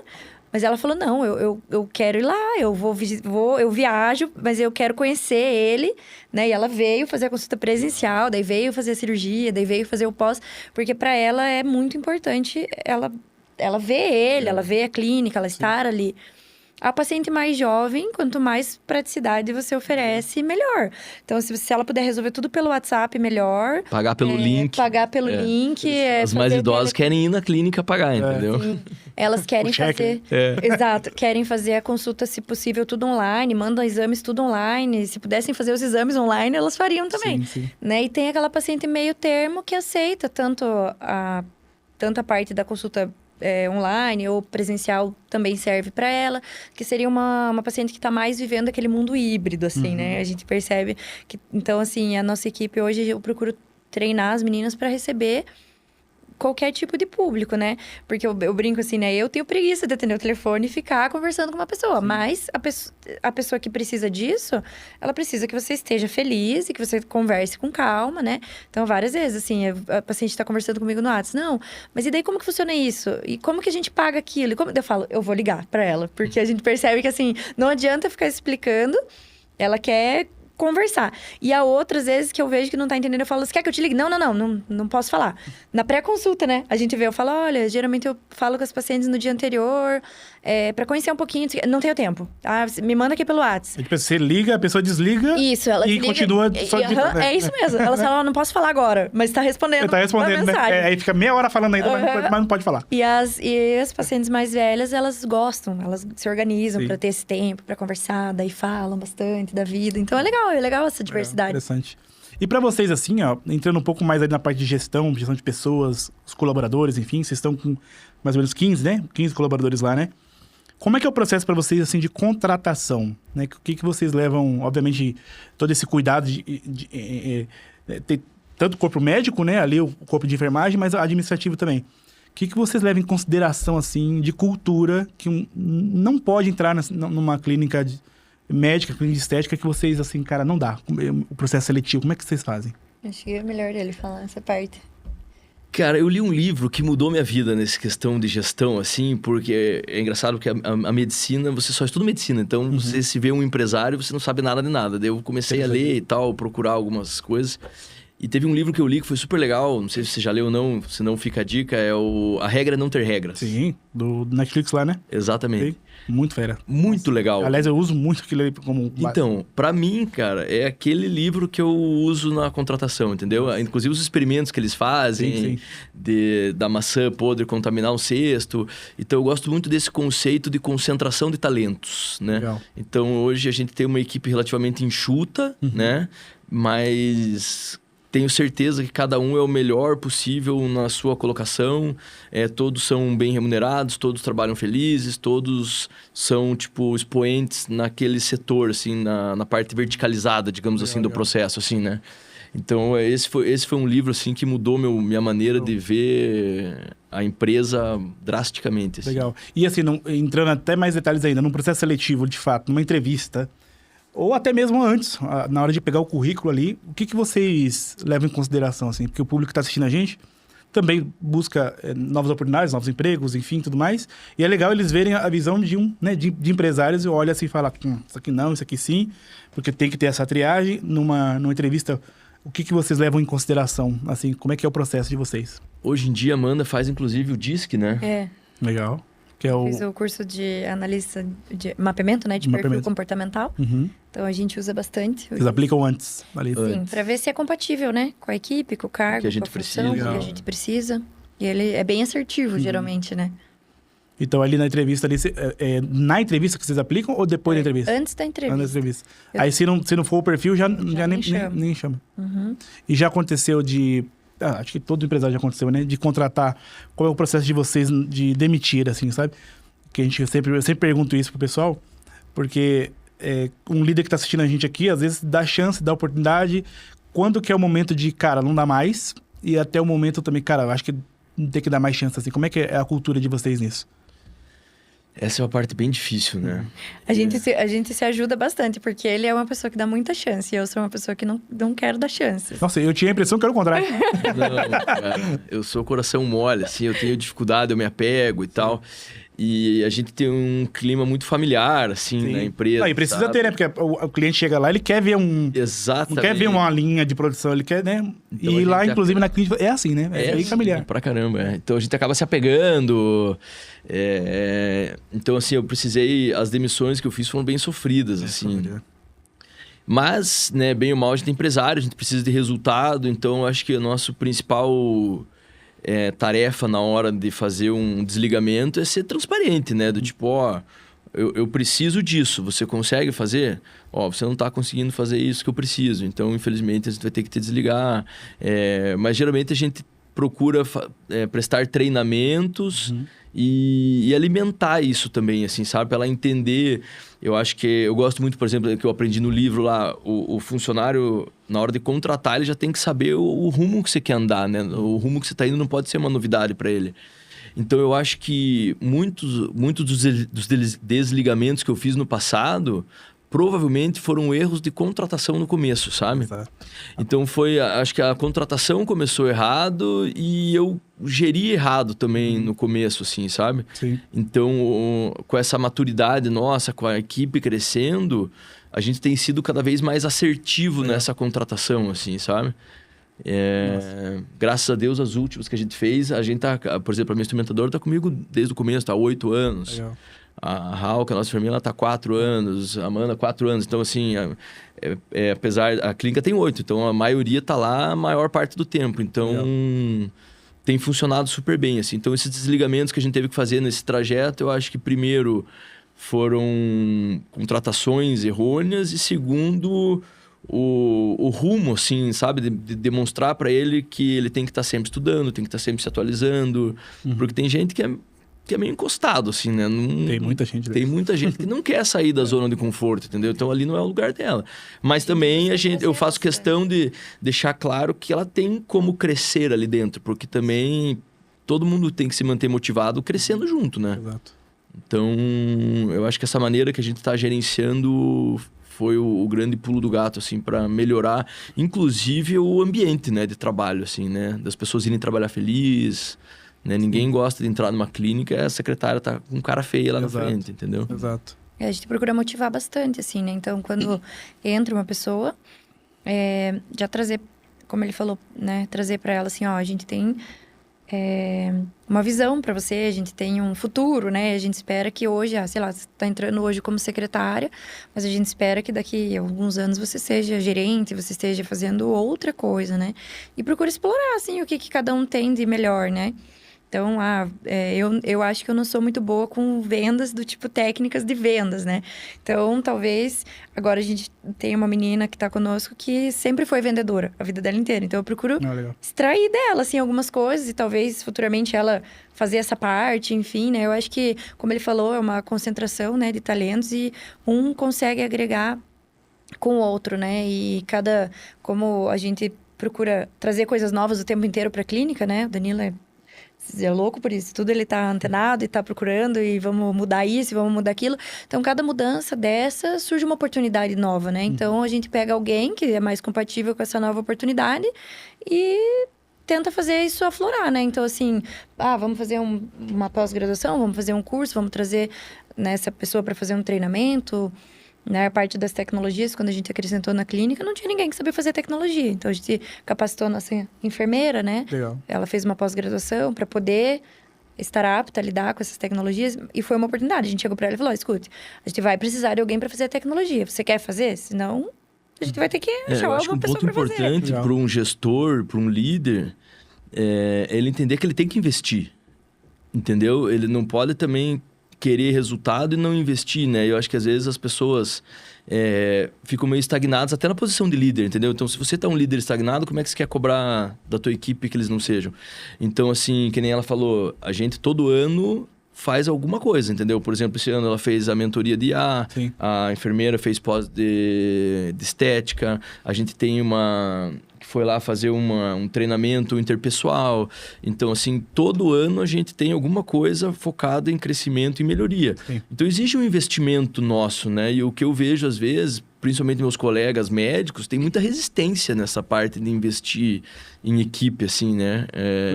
Mas ela falou, não, eu quero ir lá, eu viajo, mas eu quero conhecer ele, né? E ela veio fazer a consulta presencial, daí veio fazer a cirurgia, daí veio fazer o pós. Porque pra ela é muito importante ela ver ele, ela ver a clínica, ela estar ali. A paciente mais jovem, quanto mais praticidade você oferece, melhor. Então, se ela puder resolver tudo pelo WhatsApp, melhor. Pagar pelo link. Pagar pelo link. As mais idosas querem ir na clínica pagar, entendeu? Sim. Elas querem fazer... Exato. Querem fazer a consulta, se possível, tudo online. Mandam exames tudo online. Se pudessem fazer os exames online, elas fariam também. Sim. Né? E tem aquela paciente meio termo que aceita tanto a parte da consulta online ou presencial também serve para ela, que seria uma paciente que está mais vivendo aquele mundo híbrido, assim, né? A gente percebe que... Então, assim, a nossa equipe hoje, eu procuro treinar as meninas para receber qualquer tipo de público, né? Porque eu brinco assim, né? Eu tenho preguiça de atender o telefone e ficar conversando com uma pessoa. Mas a pessoa que precisa disso, ela precisa que você esteja feliz e que você converse com calma, né? Então, várias vezes, assim, a paciente está conversando comigo no WhatsApp. Não, mas e daí como que funciona isso? E como que a gente paga aquilo? Eu falo, eu vou ligar para ela. Porque a gente percebe que, assim, não adianta ficar explicando. Ela quer conversar. E há outras vezes que eu vejo que não tá entendendo, eu falo, você quer que eu te ligue? Não posso falar. Na pré-consulta, né? A gente vê, eu falo, olha, geralmente eu falo com as pacientes no dia anterior, pra conhecer um pouquinho, não tenho tempo. Me manda aqui pelo WhatsApp. Tipo, você liga, a pessoa desliga Isso, ela e desliga, continua só de... É isso mesmo. Ela fala, não posso falar agora, mas tá respondendo Tá respondendo, né? mensagem. Aí fica meia hora falando ainda, mas não pode falar. E as pacientes mais velhas, elas gostam, elas se organizam pra ter esse tempo, pra conversar, daí falam bastante da vida. Então é legal essa diversidade. Interessante. E pra vocês, assim, ó, entrando um pouco mais ali na parte de gestão de pessoas, os colaboradores, enfim, vocês estão com mais ou menos 15, né? 15 colaboradores lá, né? Como é que é o processo pra vocês, assim, de contratação, né? O que vocês levam, obviamente, todo esse cuidado de ter tanto o corpo médico, né? Ali o corpo de enfermagem, mas administrativo também. O que vocês levam em consideração, assim, de cultura que não pode entrar numa clínica médica, clínica de estética, que vocês, assim, cara, não dá. O processo seletivo, como é que vocês fazem? Acho que é melhor dele falar essa parte. Cara, eu li um livro que mudou minha vida nessa questão de gestão, assim, porque é engraçado que a medicina, você só estuda medicina, então você se vê um empresário, você não sabe nada de nada. Daí eu comecei a ler e tal, procurar algumas coisas. E teve um livro que eu li que foi super legal, não sei se você já leu ou não, se não fica a dica, é A Regra é Não Ter Regras. Sim, do Netflix lá, né? Exatamente. Sim. Muito fera. Muito legal. Aliás, eu uso muito aquilo ali como... Então, pra mim, cara, é aquele livro que eu uso na contratação, entendeu? Inclusive os experimentos que eles fazem, da maçã podre contaminar um cesto. Então, eu gosto muito desse conceito de concentração de talentos, né? Legal. Então, hoje a gente tem uma equipe relativamente enxuta, né? Mas... tenho certeza que cada um é o melhor possível na sua colocação. Todos são bem remunerados, todos trabalham felizes, todos são, tipo, expoentes naquele setor, assim, na parte verticalizada, digamos assim, do processo, assim, né? Então, esse foi um livro, assim, que mudou minha maneira de ver a empresa drasticamente, assim. Legal. E, assim, entrando até mais detalhes ainda, num processo seletivo, de fato, numa entrevista... ou até mesmo antes, na hora de pegar o currículo ali, o que vocês levam em consideração, assim? Porque o público que está assistindo a gente também busca novas oportunidades, novos empregos, enfim, tudo mais. E é legal eles verem a visão de empresários e olha assim e fala, isso aqui não, isso aqui sim, porque tem que ter essa triagem. Numa entrevista, o que vocês levam em consideração, assim? Como é que é o processo de vocês? Hoje em dia, a Amanda faz, inclusive, o DISC, né? É. Legal. Que é Fiz o curso de analista de mapeamento, né? De perfil comportamental. Então, a gente usa bastante. Vocês aplicam antes? Ali. Sim, para ver se é compatível, né? Com a equipe, com o cargo, que a gente com a função, precisa. que a gente precisa. E ele é bem assertivo, geralmente, né? Então, ali na entrevista, na entrevista que vocês aplicam ou depois da entrevista? Antes da entrevista. Antes da entrevista. Aí, se não for o perfil, já nem chama. E já aconteceu acho que todo empresário já aconteceu, né? De contratar. Qual é o processo de vocês de demitir, assim, sabe? Que eu sempre pergunto isso pro pessoal, porque um líder que tá assistindo a gente aqui, às vezes dá chance, dá oportunidade. Quando que é o momento de, cara, não dá mais? E até o momento também, cara, eu acho que tem que dar mais chance, assim. Como é que é a cultura de vocês nisso? Essa é uma parte bem difícil, né? A gente se ajuda bastante, porque ele é uma pessoa que dá muita chance. E eu sou uma pessoa que não quero dar chance. Nossa, eu tinha a impressão que era o contrário. Não, cara, eu sou coração mole, assim, eu tenho dificuldade, eu me apego e tal. E a gente tem um clima muito familiar, assim, na empresa. Não, e precisa ter, né? Porque o cliente chega lá, ele quer ver Exatamente. Não quer ver uma linha de produção, ele quer, né? Então, e lá, inclusive, na clínica, é assim, né? É bem familiar. Pra caramba, Então, a gente acaba se apegando. Então, assim, eu precisei... As demissões que eu fiz foram bem sofridas, assim. Mas, né, bem ou mal, a gente é empresário, a gente precisa de resultado. Então, eu acho que o nosso principal... tarefa na hora de fazer um desligamento é ser transparente, né? Do tipo, eu preciso disso, você consegue fazer? Você não está conseguindo fazer isso que eu preciso, então, infelizmente, a gente vai ter que te desligar. Mas, geralmente, a gente procura prestar treinamentos e alimentar isso também, assim, sabe? Para ela entender... Eu acho que... Eu gosto muito, por exemplo, que eu aprendi no livro lá, o funcionário, na hora de contratar, ele já tem que saber o rumo que você quer andar, né? O rumo que você está indo não pode ser uma novidade para ele. Então, eu acho que muitos dos desligamentos que eu fiz no passado provavelmente foram erros de contratação no começo, sabe? Exato. Então acho que a contratação começou errado e eu geri errado também no começo, assim, sabe? Sim. Então, com essa maturidade nossa, com a equipe crescendo, a gente tem sido cada vez mais assertivo nessa contratação, assim, sabe? Graças a Deus, as últimas que a gente fez, a gente tá, por exemplo, a minha instrumentadora tá comigo desde o começo, tá há 8 anos. Legal. A Raul, que é a nossa enfermeira, ela tá há 4 anos, a Amanda 4 anos. Então, assim, apesar... A clínica tem 8, então a maioria tá lá a maior parte do tempo. Então, tem funcionado super bem, assim. Então, esses desligamentos que a gente teve que fazer nesse trajeto, eu acho que, primeiro, foram contratações errôneas e, segundo, o rumo, assim, sabe? De demonstrar para ele que ele tem que estar sempre estudando, tem que estar sempre se atualizando. Porque tem gente que é meio encostado, assim, né? Tem muita gente. Tem muita gente que não quer sair da zona de conforto, entendeu? Então, ali não é o lugar dela. Mas também eu faço questão de deixar claro que ela tem como crescer ali dentro. Porque também todo mundo tem que se manter motivado crescendo junto, né? Exato. Então, eu acho que essa maneira que a gente está gerenciando foi o grande pulo do gato, assim, para melhorar, inclusive, o ambiente, né, de trabalho, assim, né? Das pessoas irem trabalhar feliz, né? Ninguém gosta de entrar numa clínica e a secretária tá com cara feia lá na frente, entendeu? Exato. A gente procura motivar bastante, assim, né? Então, quando entra uma pessoa, já trazer, como ele falou, né? Trazer para ela, assim, ó, a gente tem uma visão para você, a gente tem um futuro, né? A gente espera que hoje, sei lá, você tá entrando hoje como secretária, mas a gente espera que daqui a alguns anos você seja gerente, você esteja fazendo outra coisa, né? E procura explorar, assim, o que cada um tem de melhor, né? Então, eu acho que eu não sou muito boa com vendas do tipo técnicas de vendas, né? Então, talvez, agora a gente tem uma menina que tá conosco que sempre foi vendedora a vida dela inteira. Então, eu procuro extrair dela, assim, algumas coisas e talvez futuramente ela fazer essa parte, enfim, né? Eu acho que, como ele falou, é uma concentração, né, de talentos e um consegue agregar com o outro, né? E como a gente procura trazer coisas novas o tempo inteiro para a clínica, né? O Danilo é louco por isso. Tudo ele tá antenado e tá procurando e vamos mudar isso, vamos mudar aquilo. Então, cada mudança dessa surge uma oportunidade nova, né? Então, a gente pega alguém que é mais compatível com essa nova oportunidade e tenta fazer isso aflorar, né? Então, assim, vamos fazer uma pós-graduação, vamos fazer um curso, vamos trazer essa pessoa para fazer um treinamento. A parte das tecnologias, quando a gente acrescentou na clínica, não tinha ninguém que sabia fazer tecnologia. Então, a gente capacitou a nossa enfermeira, né? Legal. Ela fez uma pós-graduação para poder estar apta a lidar com essas tecnologias. E foi uma oportunidade. A gente chegou para ela e falou, escute, a gente vai precisar de alguém para fazer a tecnologia. Você quer fazer? Senão, a gente vai ter que achar alguma pessoa para fazer. Um ponto importante para um gestor, para um líder, é ele entender que ele tem que investir. Entendeu? Ele não pode também querer resultado e não investir, né? Eu acho que às vezes as pessoas ficam meio estagnadas até na posição de líder, entendeu? Então, se você tá um líder estagnado, como é que você quer cobrar da tua equipe que eles não sejam? Então, assim, que nem ela falou, a gente todo ano faz alguma coisa, entendeu? Por exemplo, esse ano ela fez a mentoria de IA, a enfermeira fez pós de estética, a gente tem que foi lá fazer um treinamento interpessoal. Então, assim, todo ano a gente tem alguma coisa focada em crescimento e melhoria. Sim. Então, exige um investimento nosso, né? E o que eu vejo, às vezes, principalmente meus colegas médicos, tem muita resistência nessa parte de investir em equipe, assim, né?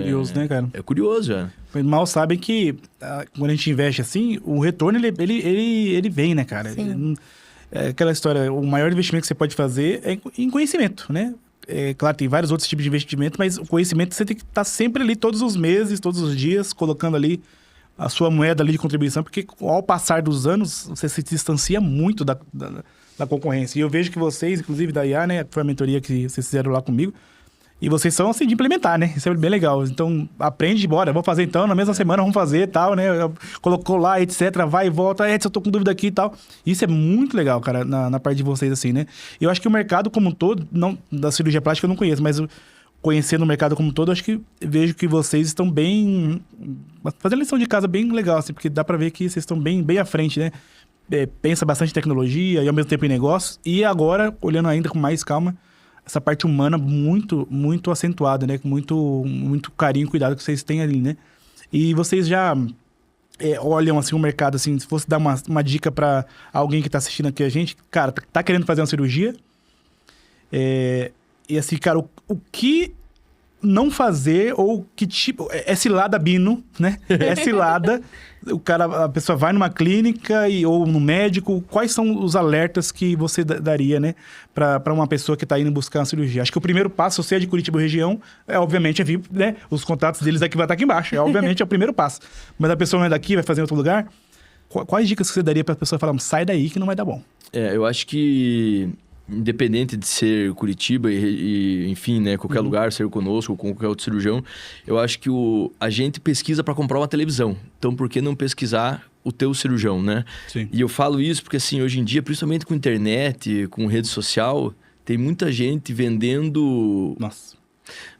Curioso, né, cara? É curioso, Mal sabem que quando a gente investe assim, o retorno, ele vem, né, cara? Sim. É aquela história, o maior investimento que você pode fazer é em conhecimento, né? Claro, tem vários outros tipos de investimento, mas o conhecimento você tem que estar sempre ali todos os meses, todos os dias, colocando ali a sua moeda ali de contribuição, porque ao passar dos anos, você se distancia muito da concorrência. E eu vejo que vocês, inclusive da IA, né, foi a mentoria que vocês fizeram lá comigo, e vocês são assim de implementar, né? Isso é bem legal. Então, aprende, bora, vou fazer então, na mesma semana vamos fazer e tal, né? Colocou lá, etc, vai e volta, se eu tô com dúvida aqui e tal. Isso é muito legal, cara, na parte de vocês, assim, né? Eu acho que o mercado como um todo, não da cirurgia plástica eu não conheço, mas conhecendo o mercado como um todo, eu acho que vejo que vocês estão bem... fazendo lição de casa bem legal, assim, porque dá pra ver que vocês estão bem à frente, né? Pensa bastante em tecnologia e ao mesmo tempo em negócios. E agora, olhando ainda com mais calma, essa parte humana muito, muito acentuada, né? Com muito carinho e cuidado que vocês têm ali, né? E vocês já olham, assim, o mercado, assim, se fosse dar uma dica pra alguém que tá assistindo aqui a gente, cara, tá querendo fazer uma cirurgia, e assim, cara, o que não fazer, ou que tipo... É cilada, Bino, né? É cilada. A pessoa vai numa clínica ou no médico. Quais são os alertas que você daria, né? Pra uma pessoa que tá indo buscar uma cirurgia? Acho que o primeiro passo, se você é de Curitiba região, obviamente, vir, né? Os contatos deles aqui vai estar aqui embaixo. Obviamente, é o primeiro passo. Mas a pessoa não é daqui, vai fazer em outro lugar. Quais dicas que você daria pra pessoa falar, sai daí que não vai dar bom? Eu acho que... Independente de ser Curitiba e enfim, né, qualquer lugar, ser conosco ou com qualquer outro cirurgião, eu acho que a gente pesquisa para comprar uma televisão. Então, por que não pesquisar o teu cirurgião, né? Sim. E eu falo isso porque, assim, hoje em dia, principalmente com internet, com rede social, tem muita gente vendendo... Nossa.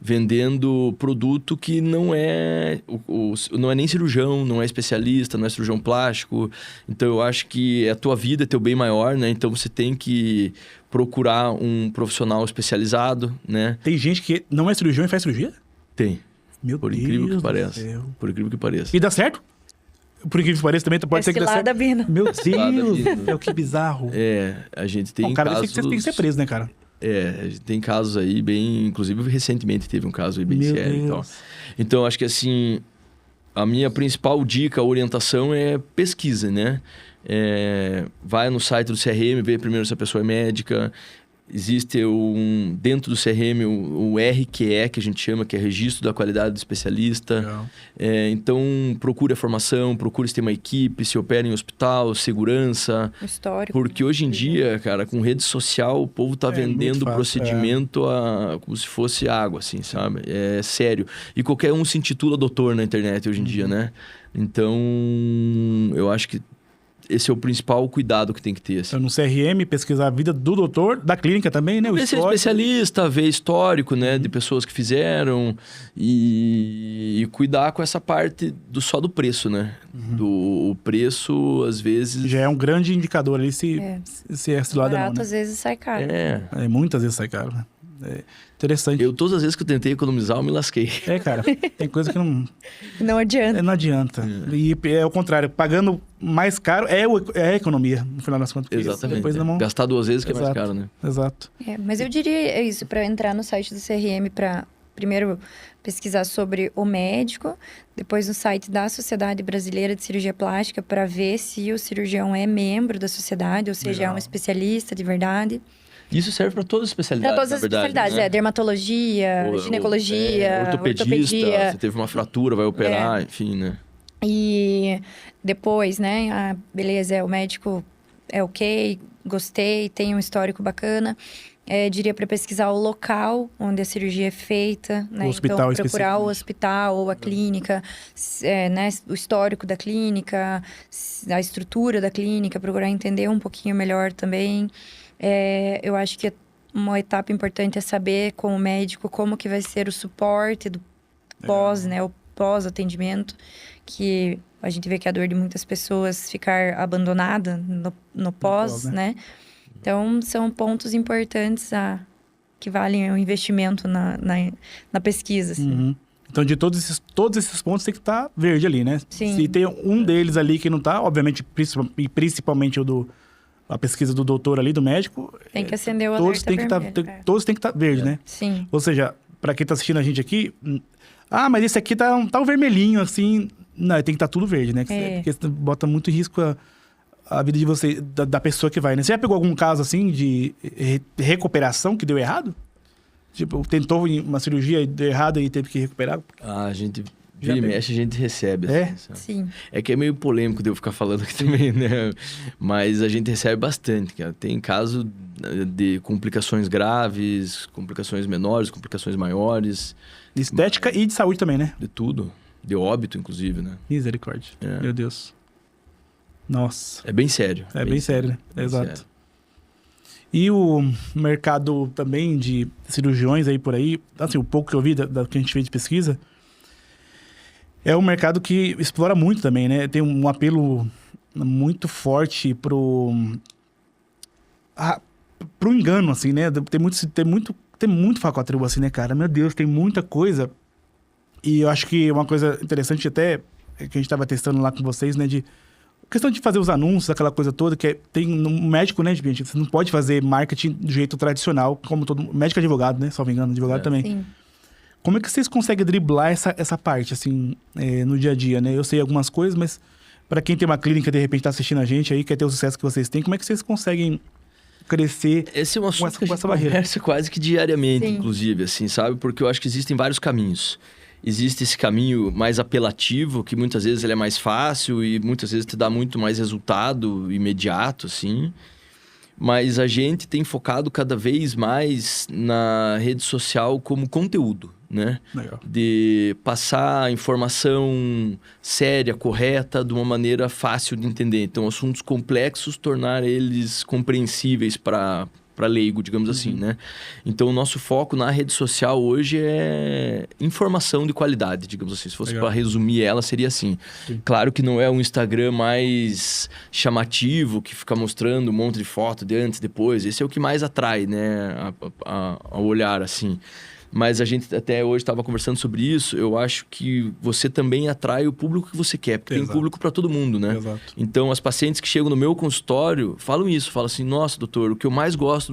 Vendendo produto que não é não é nem cirurgião, não é especialista, não é cirurgião plástico. Então, eu acho que a tua vida é teu bem maior, né? Então, você tem que procurar um profissional especializado, né? Tem gente que não é cirurgião e faz cirurgia? Tem. Meu Por Deus incrível que do pareça. céu. Por incrível que pareça. E dá certo? Por incrível que pareça, também pode ser que dê certo. cilada, Bino. Meu Deus Bino. do céu, que bizarro. A gente tem Bom, cara, casos... tem que ser preso, né, cara? A gente tem casos aí bem... Inclusive, recentemente teve um caso aí bem Meu sério. Deus. Então, acho que assim... A minha principal dica, orientação é pesquisa, né? Vai no site do CRM, vê primeiro se a pessoa é médica. Existe dentro do CRM o RQE, que a gente chama, que é Registro da Qualidade do Especialista. Legal. Então, procure a formação, procure se tem uma equipe, se opera em hospital, segurança. O histórico. Porque hoje em dia, cara, com rede social, o povo tá vendendo muito o fácil, procedimento como se fosse água, assim, sabe? É sério. E qualquer um se intitula doutor na internet hoje em dia, né? Então, eu acho que esse é o principal cuidado que tem que ter. Assim. Então, no CRM, pesquisar a vida do doutor, da clínica também, né? O Ver se é histórico. especialista, ver histórico, né? De pessoas que fizeram e cuidar com essa parte só do preço, né? O preço, às vezes... Já é um grande indicador ali se é cilada ou não, Barato, né? às vezes sai caro. Muitas vezes sai caro, né? Interessante. Todas as vezes que eu tentei economizar, eu me lasquei. Cara, tem coisa que não... Não adianta. Não adianta. E é o contrário, pagando mais caro é a economia, no final das contas. Exatamente. Depois não... Gastar 2 vezes que é mais Exato. caro, né? Exato. Mas eu diria isso, para entrar no site do CRM, para primeiro pesquisar sobre o médico, depois no site da Sociedade Brasileira de Cirurgia Plástica, para ver se o cirurgião é membro da sociedade, ou seja, é um especialista de verdade. Isso serve para todas as especialidades, Para todas as especialidades, né? dermatologia, ginecologia, ortopedista, você teve uma fratura, vai operar, enfim, né? E depois, né, beleza, o médico é ok, gostei, tem um histórico bacana. Diria para pesquisar o local onde a cirurgia é feita, né? O hospital então, procurar o hospital ou a clínica, né? O histórico da clínica, a estrutura da clínica, procurar entender um pouquinho melhor também. Eu acho que uma etapa importante é saber com o médico como que vai ser o suporte do pós, né? O pós-atendimento, que a gente vê que a dor de muitas pessoas ficar abandonada no pós, né? Então, são pontos importantes que valem o investimento na pesquisa. Assim. Então, de todos esses pontos tem que estar verde ali, né? Sim. Se tem um deles ali que não está, obviamente, principalmente a pesquisa do doutor ali, do médico... Tem que acender o todos alerta tem que vermelho. Todos tem que estar verde, né? Sim. Ou seja, para quem está assistindo a gente aqui... mas esse aqui tá um vermelhinho, assim... Não, tem que estar tudo verde, né? Porque você bota muito em risco a vida de você, da pessoa que vai, né? Você já pegou algum caso, assim, de recuperação que deu errado? Tipo, tentou uma cirurgia, deu errado e teve que recuperar? A gente... Vira e mexe, a gente recebe. Assim, Sim. É que é meio polêmico de eu ficar falando aqui também, né? Mas a gente recebe bastante, cara. Tem caso de complicações graves, complicações menores, complicações maiores. De estética e de saúde também, né? De tudo. De óbito, inclusive, né? Misericórdia. Meu Deus. Nossa. É bem sério. É bem sério, né? Bem Exato. sério. E o mercado também de cirurgiões aí por aí, assim, o pouco que eu vi da que a gente fez de pesquisa, é um mercado que explora muito também, né? Tem um apelo muito forte pro engano, assim, né? Tem muito falcatrua, assim, né, cara? Meu Deus, tem muita coisa. E eu acho que uma coisa interessante até que a gente estava testando lá com vocês, né? De questão de fazer os anúncios, aquela coisa toda, que tem um médico, né, gente? Você não pode fazer marketing do jeito tradicional, como todo médico é advogado, né? Só me engano, advogado também. Sim. Como é que vocês conseguem driblar essa parte, assim, no dia a dia, né? Eu sei algumas coisas, mas para quem tem uma clínica, de repente, tá assistindo a gente aí, quer ter o sucesso que vocês têm, como é que vocês conseguem crescer? Esse é um assunto que a gente barreira? conversa quase que diariamente, Sim. inclusive, assim, sabe? Porque eu acho que existem vários caminhos. Existe esse caminho mais apelativo, que muitas vezes ele é mais fácil e muitas vezes te dá muito mais resultado imediato, assim. Mas a gente tem focado cada vez mais na rede social como conteúdo, né? Legal. De passar informação séria, correta, de uma maneira fácil de entender. Então, assuntos complexos, tornar eles compreensíveis para leigo, digamos assim, né? Então, o nosso foco na rede social hoje é informação de qualidade, digamos assim. Se fosse para resumir ela, seria assim. Sim. Claro que não é um Instagram mais chamativo, que fica mostrando um monte de foto de antes e depois. Esse é o que mais atrai, né? Ao olhar, assim. Mas a gente até hoje estava conversando sobre isso. Eu acho que você também atrai o público que você quer. Porque tem público para todo mundo, né? Exato. Então, as pacientes que chegam no meu consultório falam isso. Falam assim, nossa, doutor, o que eu mais gosto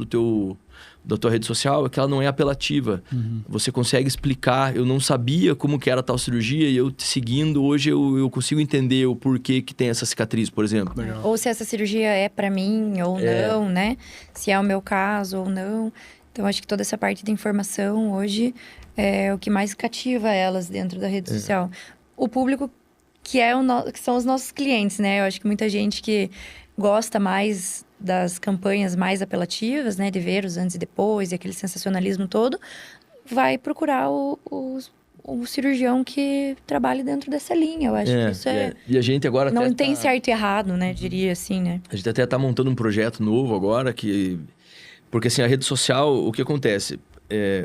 da tua rede social é que ela não é apelativa. Você consegue explicar. Eu não sabia como que era tal cirurgia e eu te seguindo, hoje eu consigo entender o porquê que tem essa cicatriz, por exemplo. Legal. Ou se essa cirurgia é para mim ou não, né? Se é o meu caso ou não. Então, acho que toda essa parte de informação hoje é o que mais cativa elas dentro da rede social. O público que são os nossos clientes, né? Eu acho que muita gente que gosta mais das campanhas mais apelativas, né? De ver os antes e depois e aquele sensacionalismo todo, vai procurar o cirurgião que trabalhe dentro dessa linha. Eu acho que isso E a gente agora não até tem certo e errado, né? Diria assim, né? A gente até tá montando um projeto novo agora que... Porque, assim, a rede social, o que acontece?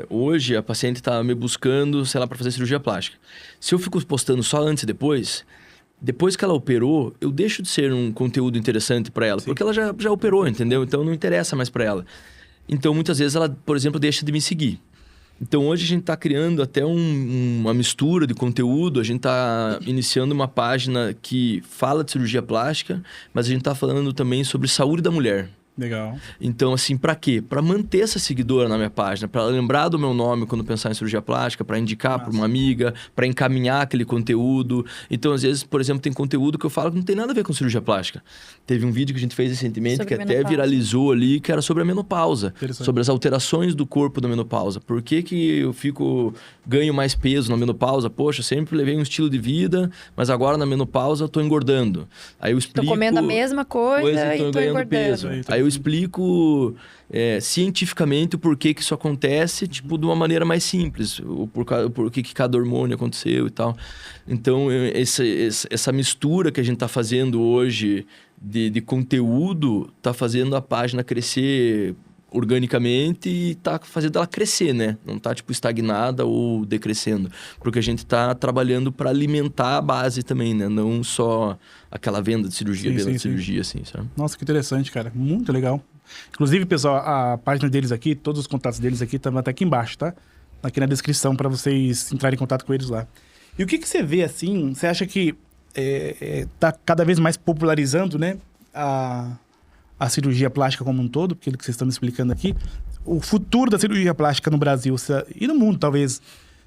Hoje, a paciente tá me buscando, sei lá, para fazer cirurgia plástica. Se eu fico postando só antes e depois que ela operou, eu deixo de ser um conteúdo interessante para ela. Sim. Porque ela já operou, entendeu? Então, não interessa mais para ela. Então, muitas vezes, ela, por exemplo, deixa de me seguir. Então, hoje a gente está criando até uma mistura de conteúdo. A gente está iniciando uma página que fala de cirurgia plástica, mas a gente está falando também sobre saúde da mulher. Legal. Então, assim, para quê? Para manter essa seguidora na minha página, para lembrar do meu nome quando pensar em cirurgia plástica, para indicar para uma amiga, para encaminhar aquele conteúdo. Então, às vezes, por exemplo, tem conteúdo que eu falo que não tem nada a ver com cirurgia plástica. Teve um vídeo que a gente fez recentemente sobre que até viralizou ali, que era sobre a menopausa, sobre as alterações do corpo da menopausa. Por que eu ganho mais peso na menopausa? Poxa, eu sempre levei um estilo de vida, mas agora na menopausa eu tô engordando. Aí eu explico... Tô comendo a mesma coisa e tô engordando. Peso. Aí eu explico cientificamente o porquê que isso acontece, tipo, de uma maneira mais simples. Por que cada hormônio aconteceu e tal. Então, essa mistura que a gente tá fazendo hoje de conteúdo tá fazendo a página crescer organicamente e tá fazendo ela crescer, né? Não tá, tipo, estagnada ou decrescendo. Porque a gente tá trabalhando para alimentar a base também, né? Não só aquela venda de cirurgia, cirurgia, assim, sabe? Nossa, que interessante, cara. Muito legal. Inclusive, pessoal, a página deles aqui, todos os contatos deles aqui, estão até aqui embaixo, tá? Aqui na descrição, para vocês entrarem em contato com eles lá. E o que você vê, assim, você acha que tá cada vez mais popularizando, né? A cirurgia plástica como um todo, aquilo que vocês estão me explicando aqui. O futuro da cirurgia plástica no Brasil e no mundo, talvez.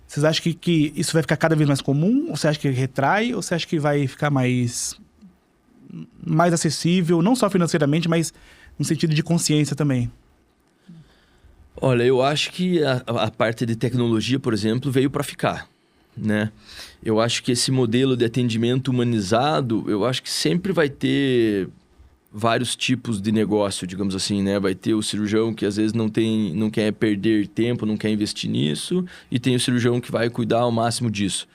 Vocês acham que isso vai ficar cada vez mais comum? Ou você acha que retrai? Ou você acha que vai ficar mais acessível, não só financeiramente, mas no sentido de consciência também? Olha, eu acho que a parte de tecnologia, por exemplo, veio para ficar, né? Eu acho que esse modelo de atendimento humanizado, eu acho que sempre vai ter vários tipos de negócio, digamos assim, né? Vai ter o cirurgião que às vezes não quer perder tempo, não quer investir nisso, e tem o cirurgião que vai cuidar ao máximo disso.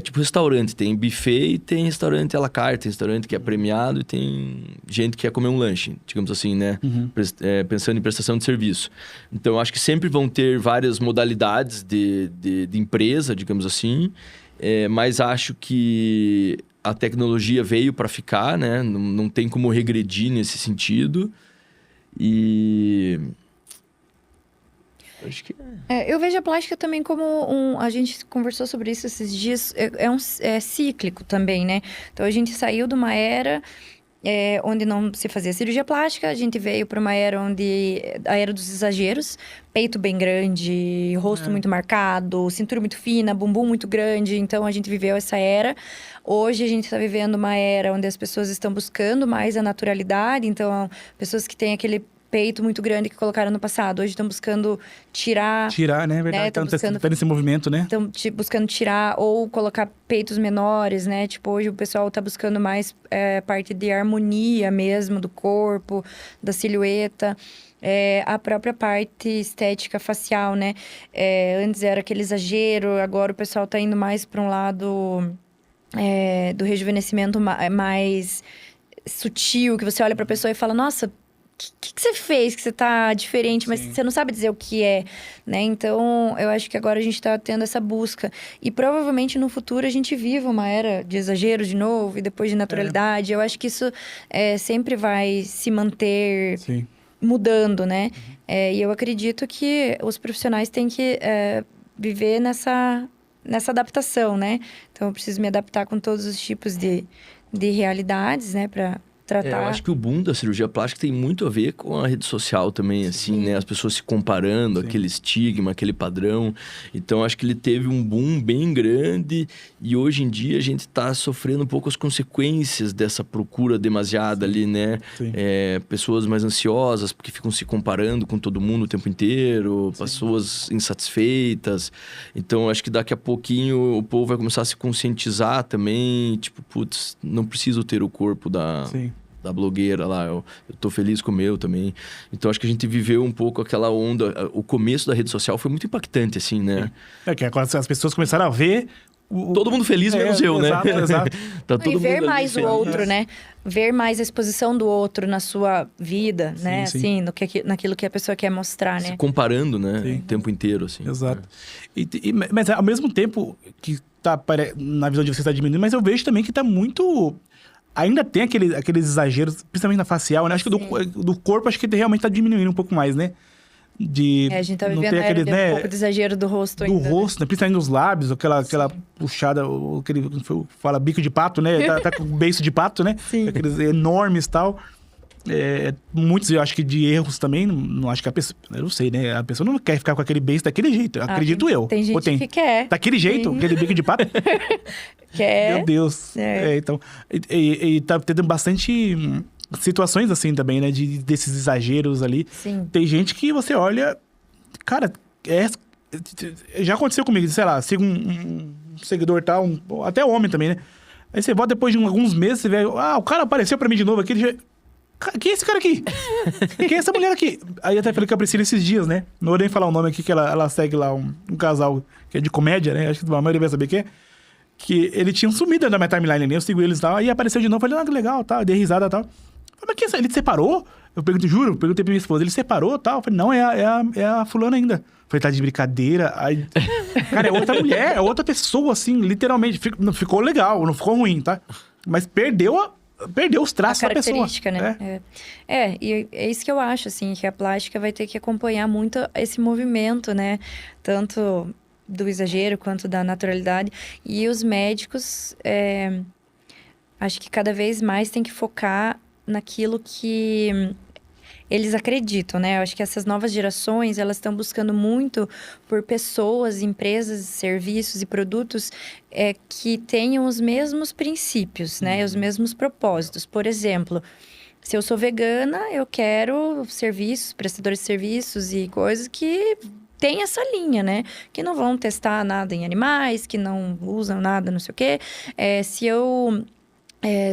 Tipo restaurante, tem buffet e tem restaurante à la carte, tem restaurante que é premiado e tem gente que quer comer um lanche, digamos assim, né? Pensando em prestação de serviço. Então, eu acho que sempre vão ter várias modalidades de empresa, digamos assim, mas acho que a tecnologia veio para ficar, né? Não tem como regredir nesse sentido. Acho que Eu vejo a plástica também como a gente conversou sobre isso esses dias, é cíclico também, né? Então, a gente saiu de uma era onde não se fazia cirurgia plástica, a gente veio para uma era a era dos exageros, peito bem grande, rosto muito marcado, cintura muito fina, bumbum muito grande. Então, a gente viveu essa era. Hoje, a gente está vivendo uma era onde as pessoas estão buscando mais a naturalidade. Então, pessoas que têm aquele peito muito grande que colocaram no passado, hoje estão buscando tirar... Tirar, né? É verdade. Tão buscando... Tá nesse movimento, né? Estão buscando tirar ou colocar peitos menores, né? Tipo, hoje o pessoal tá buscando mais parte de harmonia mesmo do corpo, da silhueta. A própria parte estética facial, né? Antes era aquele exagero, agora o pessoal tá indo mais para um lado do rejuvenescimento mais sutil, que você olha pra pessoa e fala, nossa... O que você fez que você tá diferente, mas você não sabe dizer o que é, né? Então, eu acho que agora a gente tá tendo essa busca. E provavelmente no futuro a gente vive uma era de exagero de novo e depois de naturalidade. Eu acho que isso sempre vai se manter mudando, né? E eu acredito que os profissionais têm que viver nessa adaptação, né? Então, eu preciso me adaptar com todos os tipos de realidades, né? Pra tratar... eu acho que o boom da cirurgia plástica tem muito a ver com a rede social também, assim, né? As pessoas se comparando, aquele estigma, aquele padrão. Então, acho que ele teve um boom bem grande e hoje em dia a gente tá sofrendo um pouco as consequências dessa procura demasiada ali, né? Pessoas mais ansiosas porque ficam se comparando com todo mundo o tempo inteiro, pessoas insatisfeitas. Então, acho que daqui a pouquinho o povo vai começar a se conscientizar também, tipo, putz, não preciso ter o corpo da blogueira lá, eu tô feliz com o meu também. Então, acho que a gente viveu um pouco aquela onda... O começo da rede social foi muito impactante, assim, né? Que agora as pessoas começaram a ver... Todo mundo feliz, menos eu, né? Exato. Tá todo e ver mundo mais o feliz. outro, né? Ver mais a exposição do outro na sua vida, né? Sim. Assim, naquilo que a pessoa quer mostrar, né? Se comparando, né? O tempo inteiro, assim. Exato. Mas ao mesmo tempo que tá, na visão de você está diminuindo, mas eu vejo também que tá muito... Ainda tem aqueles exageros, principalmente na facial, né? Acho que do corpo, acho que realmente tá diminuindo um pouco mais, né? A gente tá vivendo um pouco de exagero do rosto ainda. Do rosto, né? Principalmente nos lábios, aquela puxada, aquele fala bico de pato, né? Tá com beiço de pato, né? Sim. Aqueles enormes e tal. Muitos, eu acho que de erros também, não acho que a pessoa... Eu não sei, né? A pessoa não quer ficar com aquele beiço daquele jeito, acredito eu. Tem gente que quer. Daquele jeito, aquele bico de pato. Quer. Meu Deus. Então, e tá tendo bastante situações assim também, né? Desses exageros ali. Sim. Tem gente que você olha... Cara, já aconteceu comigo, sei lá, sigo um seguidor tal, até homem também, né? Aí você volta depois de alguns meses, você vê... o cara apareceu pra mim de novo aqui, quem é esse cara aqui? Quem é essa mulher aqui? Aí até falei com a Priscila esses dias, né? Não vou nem falar o nome aqui, que ela segue lá um casal que é de comédia, né? Acho que a maioria vai saber quem é. Que ele tinha sumido da minha timeline, né? Eu sigo eles e tal. Aí apareceu de novo, falei, que legal, tal. Dei risada e tal. Falei, mas que é isso? Ele separou? Eu perguntei, juro, perguntei pra minha esposa, ele separou e tal? Eu falei, não, é a fulana ainda. Falei, tá de brincadeira? Aí, cara, é outra mulher, é outra pessoa, assim, literalmente. Não ficou legal, não ficou ruim, tá? Mas perdeu os traços da pessoa. A característica, né? E é isso que eu acho, assim, que a plástica vai ter que acompanhar muito esse movimento, né? Tanto do exagero quanto da naturalidade. E os médicos, acho que cada vez mais tem que focar naquilo que eles acreditam, né? Eu acho que essas novas gerações, elas estão buscando muito por pessoas, empresas, serviços e produtos que tenham os mesmos princípios, né? Os mesmos propósitos. Por exemplo, se eu sou vegana, eu quero serviços, prestadores de serviços e coisas que tem essa linha, né? Que não vão testar nada em animais, que não usam nada, não sei o quê. Se eu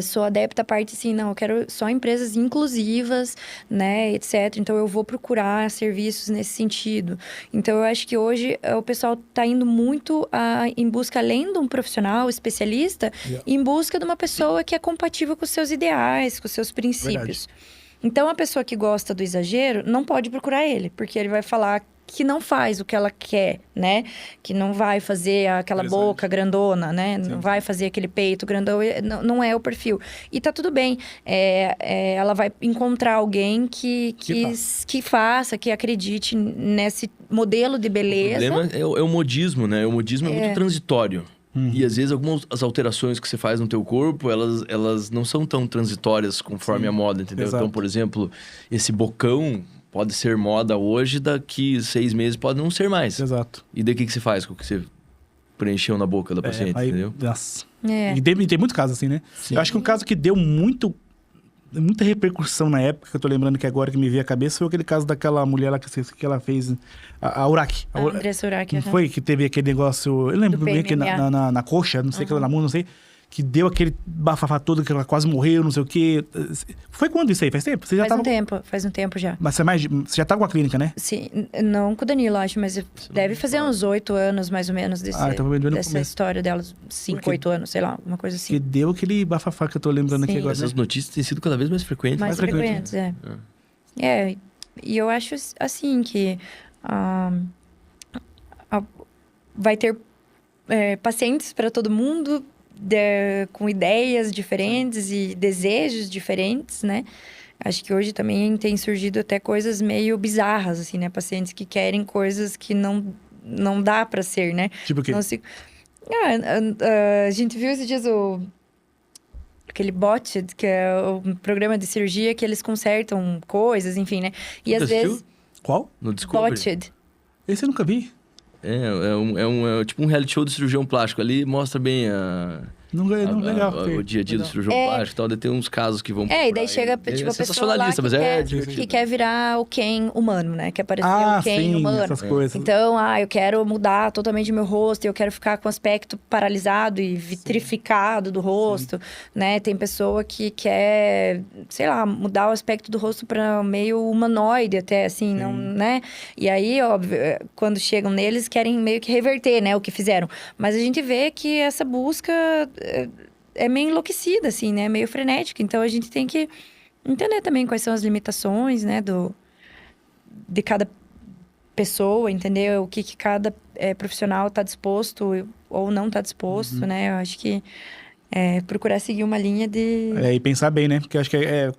sou adepta à parte assim, não, eu quero só empresas inclusivas, né, etc. Então, eu vou procurar serviços nesse sentido. Então, eu acho que hoje o pessoal tá indo muito em busca, além de um profissional especialista, em busca de uma pessoa que é compatível com os seus ideais, com os seus princípios. Verdade. Então, a pessoa que gosta do exagero não pode procurar ele, porque ele vai falar que não faz o que ela quer, né? Que não vai fazer aquela boca grandona, né? Não vai fazer aquele peito grandão, não é o perfil. E tá tudo bem. Ela vai encontrar alguém que faça, que acredite nesse modelo de beleza. O problema é o modismo, né? O modismo é muito transitório. E às vezes algumas alterações que você faz no teu corpo, elas não são tão transitórias conforme a moda, entendeu? Exato. Então, por exemplo, esse bocão pode ser moda hoje, daqui 6 meses pode não ser mais. Exato. E daí o que você faz com o que você preencheu na boca da paciente, entendeu? Nossa. É. E tem muito caso assim, né? Sim. Eu acho que um caso que deu muita repercussão na época, que eu tô lembrando que agora que me veio a cabeça, foi aquele caso daquela mulher lá que ela fez, a Urach. A Andressa Urach. Não foi? Que teve aquele negócio, eu lembro Do bem que PMMA. na coxa, não sei o que lá na mão, não sei, que deu aquele bafafá todo, que ela quase morreu, não sei o quê. Foi quando isso aí? Faz tempo? Você já Faz um tempo já. Mas você já tá com a clínica, né? Sim, não com o Danilo, acho, mas deve fazer uns 8 anos, mais ou menos, então foi bem no dessa começo. história delas. 5, 8 anos, sei lá, uma coisa Que assim. deu aquele bafafá que eu tô lembrando aqui Sim. agora. Essas Né? notícias têm sido cada vez mais frequentes. Mais frequente, frequentes, e eu acho, assim, que vai ter pacientes para todo mundo, com ideias diferentes e desejos diferentes, né? Acho que hoje também tem surgido até coisas meio bizarras, assim, né? Pacientes que querem coisas que não dá para ser, né? Tipo o quê? Não se... a gente viu esses dias aquele Botched, que é o programa de cirurgia que eles consertam coisas, enfim, né? E às vezes... Qual? No Discovery. Botched. Esse eu nunca vi. É tipo um reality show do cirurgião plástico. Ali mostra bem Legal. o dia a dia do cirurgião plástico e tal. Daí tem uns casos que vão... E daí chega, tipo, a pessoa lá sensacionalista, mas que quer virar o Ken humano, né? Quer parecer o Ken sim, humano. essas coisas. Então, eu quero mudar totalmente o meu rosto, eu quero ficar com o aspecto paralisado e vitrificado do rosto, né? Tem pessoa que quer, sei lá, mudar o aspecto do rosto para meio humanoide até, assim, não, né? E aí, óbvio, quando chegam neles, querem meio que reverter, né, o que fizeram. Mas a gente vê que essa busca é meio enlouquecida, assim, né? Meio frenética. Então, a gente tem que entender também quais são as limitações, né, de cada pessoa, entender o que cada profissional está disposto ou não está disposto, né? Eu acho que procurar seguir uma linha de... E pensar bem, né? Porque eu acho que é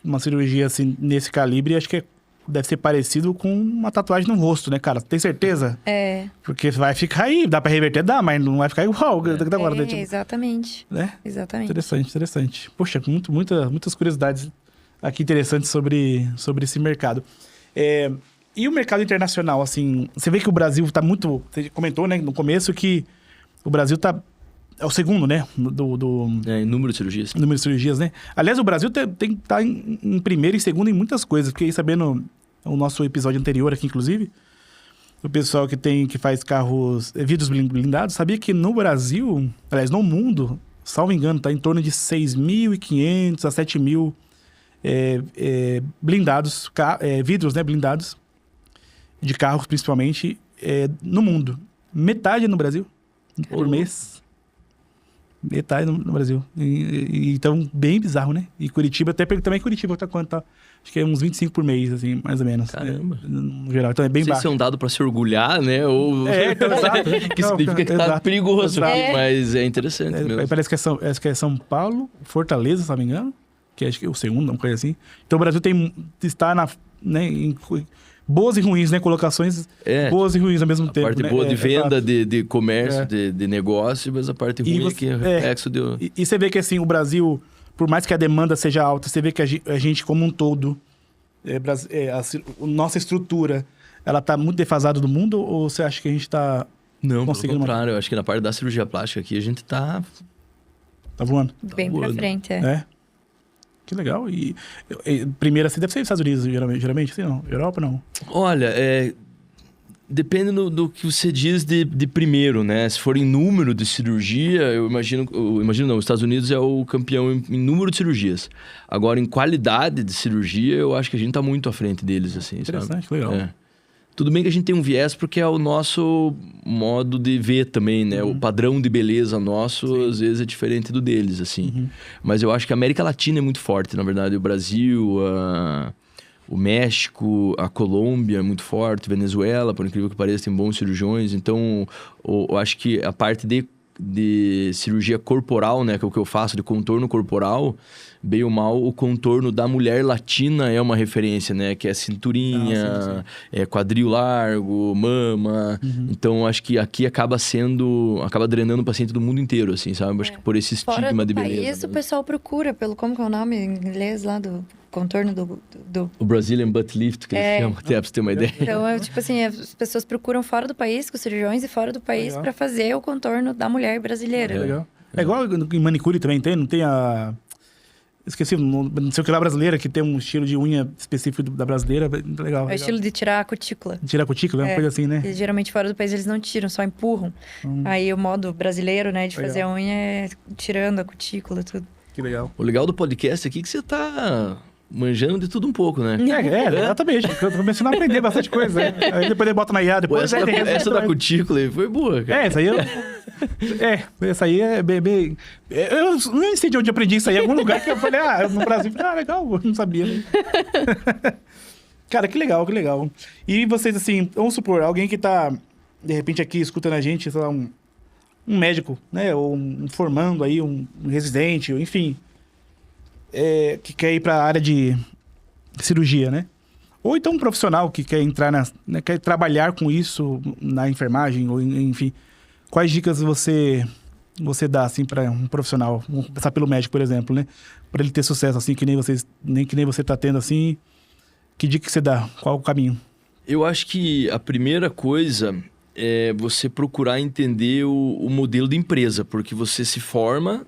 uma cirurgia, assim, nesse calibre, acho que deve ser parecido com uma tatuagem no rosto, né, cara? Tem certeza? Porque vai ficar aí, dá pra reverter? Dá, mas não vai ficar igual da agora. Tipo, exatamente. né? Exatamente. Interessante. Poxa, muitas curiosidades aqui interessantes sobre esse mercado. E o mercado internacional, assim, você vê que o Brasil tá muito... Você comentou, né, no começo que o Brasil é o segundo, né, em número de cirurgias. Número de cirurgias, né? Aliás, o Brasil tem que estar em primeiro e segundo em muitas coisas. Fiquei sabendo o nosso episódio anterior aqui, inclusive, o pessoal que faz carros, vidros blindados, sabia que no Brasil, aliás, no mundo, salvo engano, tá em torno de 6.500 a 7.000 blindados, vidros, né, blindados, de carros principalmente, no mundo. Metade no Brasil, por mês. Metade no Brasil. Então, bem bizarro, né? E Curitiba, até também Curitiba tá quanto? Tá? Acho que é uns 25 por mês, assim, mais ou menos. Caramba. No geral, então é bem baixo. Não sei se é um dado pra se orgulhar, né? Ou... então, exato. que significa que tá perigoso aqui, mas é interessante mesmo. Parece que é São Paulo, Fortaleza, se não me engano, que acho que é o segundo, uma coisa assim. Então, o Brasil está em boas e ruins, né? Colocações boas e ruins ao mesmo tempo. A parte boa de venda, de comércio, de negócio, mas a parte ruim é que é reflexo de... E você vê que, assim, o Brasil, por mais que a demanda seja alta, você vê que a gente como um todo, a nossa estrutura, ela tá muito defasada do mundo, ou você acha que a gente tá... Não, pelo contrário. Eu acho que na parte da cirurgia plástica aqui, a gente tá... Tá voando. Bem pra frente, Que legal. E primeiro, assim, deve ser nos Estados Unidos, geralmente, assim, não? Europa, não? Olha, depende do que você diz de primeiro, né? Se for em número de cirurgia, eu imagino não, os Estados Unidos é o campeão em número de cirurgias. Agora, em qualidade de cirurgia, eu acho que a gente tá muito à frente deles, assim, Interessante, sabe? legal. Tudo bem que a gente tem um viés porque é o nosso modo de ver também, né? O padrão de beleza nosso, às vezes, é diferente do deles, assim. Mas eu acho que a América Latina é muito forte, na verdade. O Brasil, o México, a Colômbia é muito forte, Venezuela, por incrível que pareça, tem bons cirurgiões. Então, eu acho que a parte de cirurgia corporal, né, que é o que eu faço, de contorno corporal, bem ou mal, o contorno da mulher latina é uma referência, né, que é cinturinha, é quadril largo, mama. Então, acho que aqui acaba drenando o paciente do mundo inteiro, assim, sabe? Acho que por esse Fora estigma do de beleza. país, o né? pessoal procura pelo, como que é o nome em inglês lá do contorno do... O Brazilian Butt Lift, que eles chamam, até pra você ter uma ideia. Então, tipo assim, as pessoas procuram fora do país, com os cirurgiões e fora do país, Legal. para fazer o contorno da mulher brasileira. Legal. É igual em manicure também tem, não tem a... Esqueci, não sei o que lá brasileira, que tem um estilo de unha específico da brasileira. Legal. É o estilo de tirar a cutícula. Tirar a cutícula, é uma coisa assim, né? E, geralmente fora do país eles não tiram, só empurram. Aí o modo brasileiro, né, de fazer a unha é tirando a cutícula, tudo. Que legal. O legal do podcast aqui é que você tá manjando de tudo um pouco, né? Exatamente. Eu tô começando a aprender bastante coisa. Né? Aí depois ele bota na IA, depois... Essa da cutícula aí foi boa, cara. Essa aí eu... essa aí é bem... Eu não sei de onde eu aprendi isso aí. Em algum lugar que eu falei, no Brasil. Legal, eu não sabia. Cara, que legal, que legal. E vocês, assim, vamos supor, alguém que tá, de repente, aqui escutando a gente, sei lá, um médico, né? Ou um formando aí, um residente, enfim... que quer ir para a área de cirurgia, né? Ou então um profissional que quer entrar quer trabalhar com isso na enfermagem, ou enfim. Quais dicas você dá, assim, para um profissional? Vamos começar pelo médico, por exemplo, né? Para ele ter sucesso, assim, que nem você tá tendo, assim. Que dica que você dá? Qual o caminho? Eu acho que a primeira coisa é você procurar entender o modelo de empresa, porque você se forma...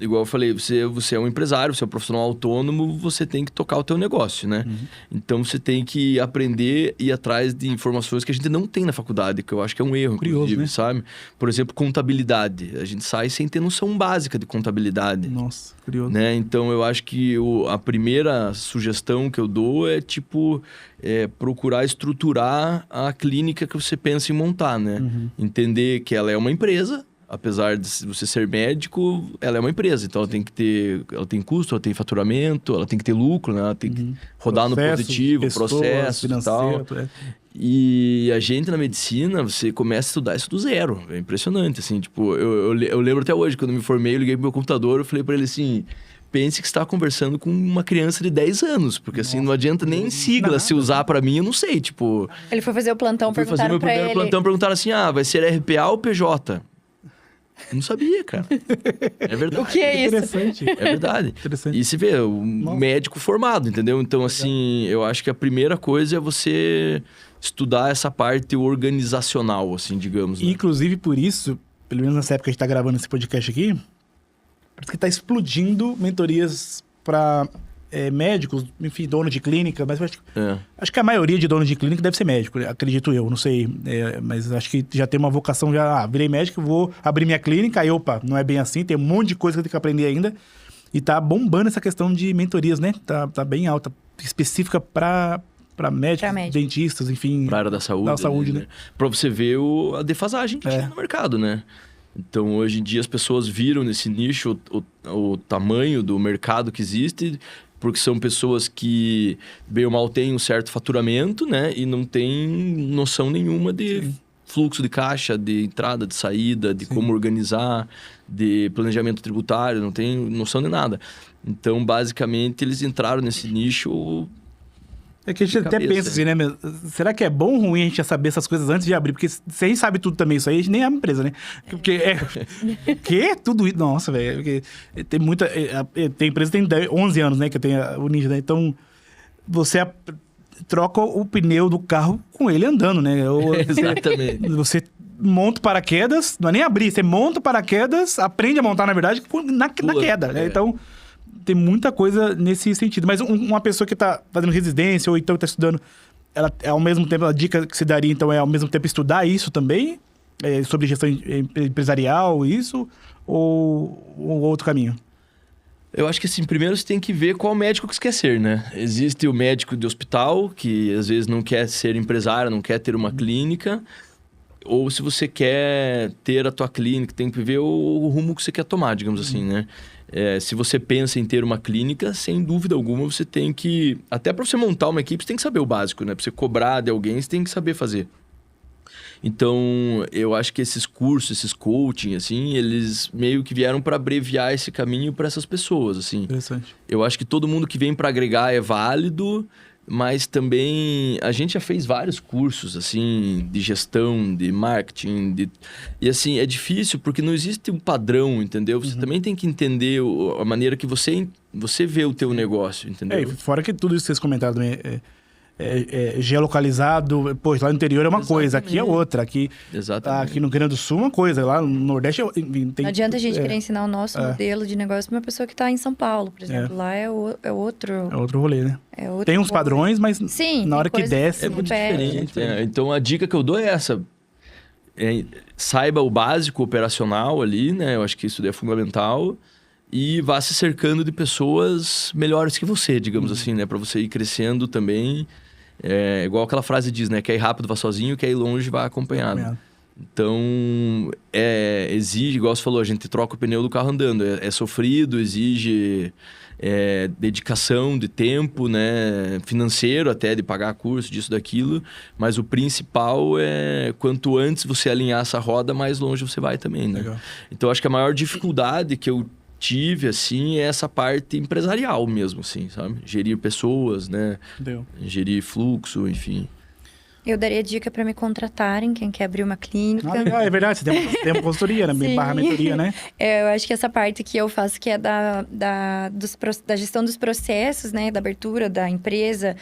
Igual eu falei, você é um empresário, você é um profissional autônomo, você tem que tocar o teu negócio, né? Então, você tem que aprender e ir atrás de informações que a gente não tem na faculdade, que eu acho que é um erro, Curioso, inclusive, né? sabe? Por exemplo, contabilidade. A gente sai sem ter noção básica de contabilidade. Nossa, curioso. Né? Então, eu acho que a primeira sugestão que eu dou é, procurar estruturar a clínica que você pensa em montar, né? Entender que ela é uma empresa. Apesar de você ser médico, ela é uma empresa. Então, ela tem custo, ela tem faturamento, ela tem que ter lucro, né? Ela tem que rodar no positivo, processo e tal. E a gente, na medicina, você começa a estudar isso do zero. É impressionante, assim. Tipo, eu lembro até hoje, quando eu me formei, eu liguei pro meu computador, eu falei para ele assim... Pense que você está conversando com uma criança de 10 anos. Porque, assim, não adianta nem sigla se usar para mim, eu não sei, tipo... Ele foi fazer o plantão, perguntaram pra ele... Meu primeiro plantão, perguntaram assim, vai ser RPA ou PJ? Eu não sabia, cara. É verdade. O que é isso? Interessante. É verdade. Interessante. E você vê, um médico formado, entendeu? Então, assim, eu acho que a primeira coisa é você estudar essa parte organizacional, assim, digamos. Né? Inclusive, por isso, pelo menos nessa época que a gente tá gravando esse podcast aqui, parece que tá explodindo mentorias para médicos, enfim, dono de clínica, mas eu acho que a maioria de donos de clínica deve ser médico, acredito eu, não sei, mas acho que já tem uma vocação, virei médico, vou abrir minha clínica, aí, não é bem assim, tem um monte de coisa que eu tenho que aprender ainda, e tá bombando essa questão de mentorias, né? Tá bem alta, específica para médicos, dentistas, enfim. Para a área da saúde. Da saúde, né? Para você ver a defasagem que tinha no mercado, né? Então, hoje em dia, as pessoas viram nesse nicho o tamanho do mercado que existe, porque são pessoas que, bem ou mal, têm um certo faturamento, né? E não têm noção nenhuma de fluxo de caixa, de entrada, de saída, de como organizar, de planejamento tributário, não tem noção de nada. Então, basicamente, eles entraram nesse nicho... É que a gente até pensa assim, né? Será que é bom ou ruim a gente já saber essas coisas antes de abrir? Porque se a gente sabe tudo também isso aí, a gente nem abre empresa, né? Porque que tudo isso? Nossa, velho. Porque tem muita... Tem empresa que tem 11 anos, né? Que tem o Ninja, né? Então, você troca o pneu do carro com ele andando, né? Exatamente. Você monta o paraquedas, não é nem abrir, você monta o paraquedas, aprende a montar, na verdade, na queda, né? Então... Tem muita coisa nesse sentido. Mas uma pessoa que está fazendo residência ou então está estudando, ela ao mesmo tempo, a dica que se daria, então, é ao mesmo tempo estudar isso também? Sobre gestão empresarial, isso? Ou outro caminho? Eu acho que assim, primeiro você tem que ver qual médico que você quer ser, né? Existe o médico de hospital, que às vezes não quer ser empresário, não quer ter uma clínica. Ou se você quer ter a tua clínica, tem que ver o rumo que você quer tomar, digamos assim, né? Se você pensa em ter uma clínica, sem dúvida alguma, você tem que... Até para você montar uma equipe, você tem que saber o básico, né? Para você cobrar de alguém, você tem que saber fazer. Então, eu acho que esses cursos, esses coaching, assim, eles meio que vieram para abreviar esse caminho para essas pessoas, assim. Interessante. Eu acho que todo mundo que vem para agregar é válido, mas também a gente já fez vários cursos, assim, de gestão, de marketing, e assim, é difícil porque não existe um padrão, entendeu? Você também tem que entender a maneira que você vê o teu negócio, entendeu? Fora que tudo isso que vocês comentaram também geolocalizado, pô, lá no interior é uma coisa, aqui é outra. Aqui no Rio Grande do Sul é uma coisa, lá no Nordeste tem... Não adianta a gente querer ensinar o nosso modelo de negócio para uma pessoa que está em São Paulo, por exemplo. Lá é outro... É outro rolê, né? É outro tem uns rolê. padrões, mas Sim, na hora que desce... É muito diferente. Então, a dica que eu dou é essa. Saiba o básico operacional ali, né? Eu acho que isso é fundamental. E vá se cercando de pessoas melhores que você, digamos assim, né? Para você ir crescendo também. Igual aquela frase diz, né? Quer ir rápido, vá sozinho. Quer ir longe, vá acompanhado. Então, exige, igual você falou, a gente troca o pneu do carro andando. É sofrido, exige dedicação de tempo, né? Financeiro até, de pagar curso, disso, daquilo. Mas o principal é, quanto antes você alinhar essa roda, mais longe você vai também, né? Legal. Então, acho que a maior dificuldade que eu tive, assim, é essa parte empresarial mesmo, assim, sabe? Gerir pessoas, né? Gerir fluxo, enfim. Eu daria dica para me contratarem, quem quer abrir uma clínica. Legal, é verdade, você tem uma consultoria, né? Barra mentoria, né? Eu acho que essa parte que eu faço, que é da gestão dos processos, né? Da abertura da empresa,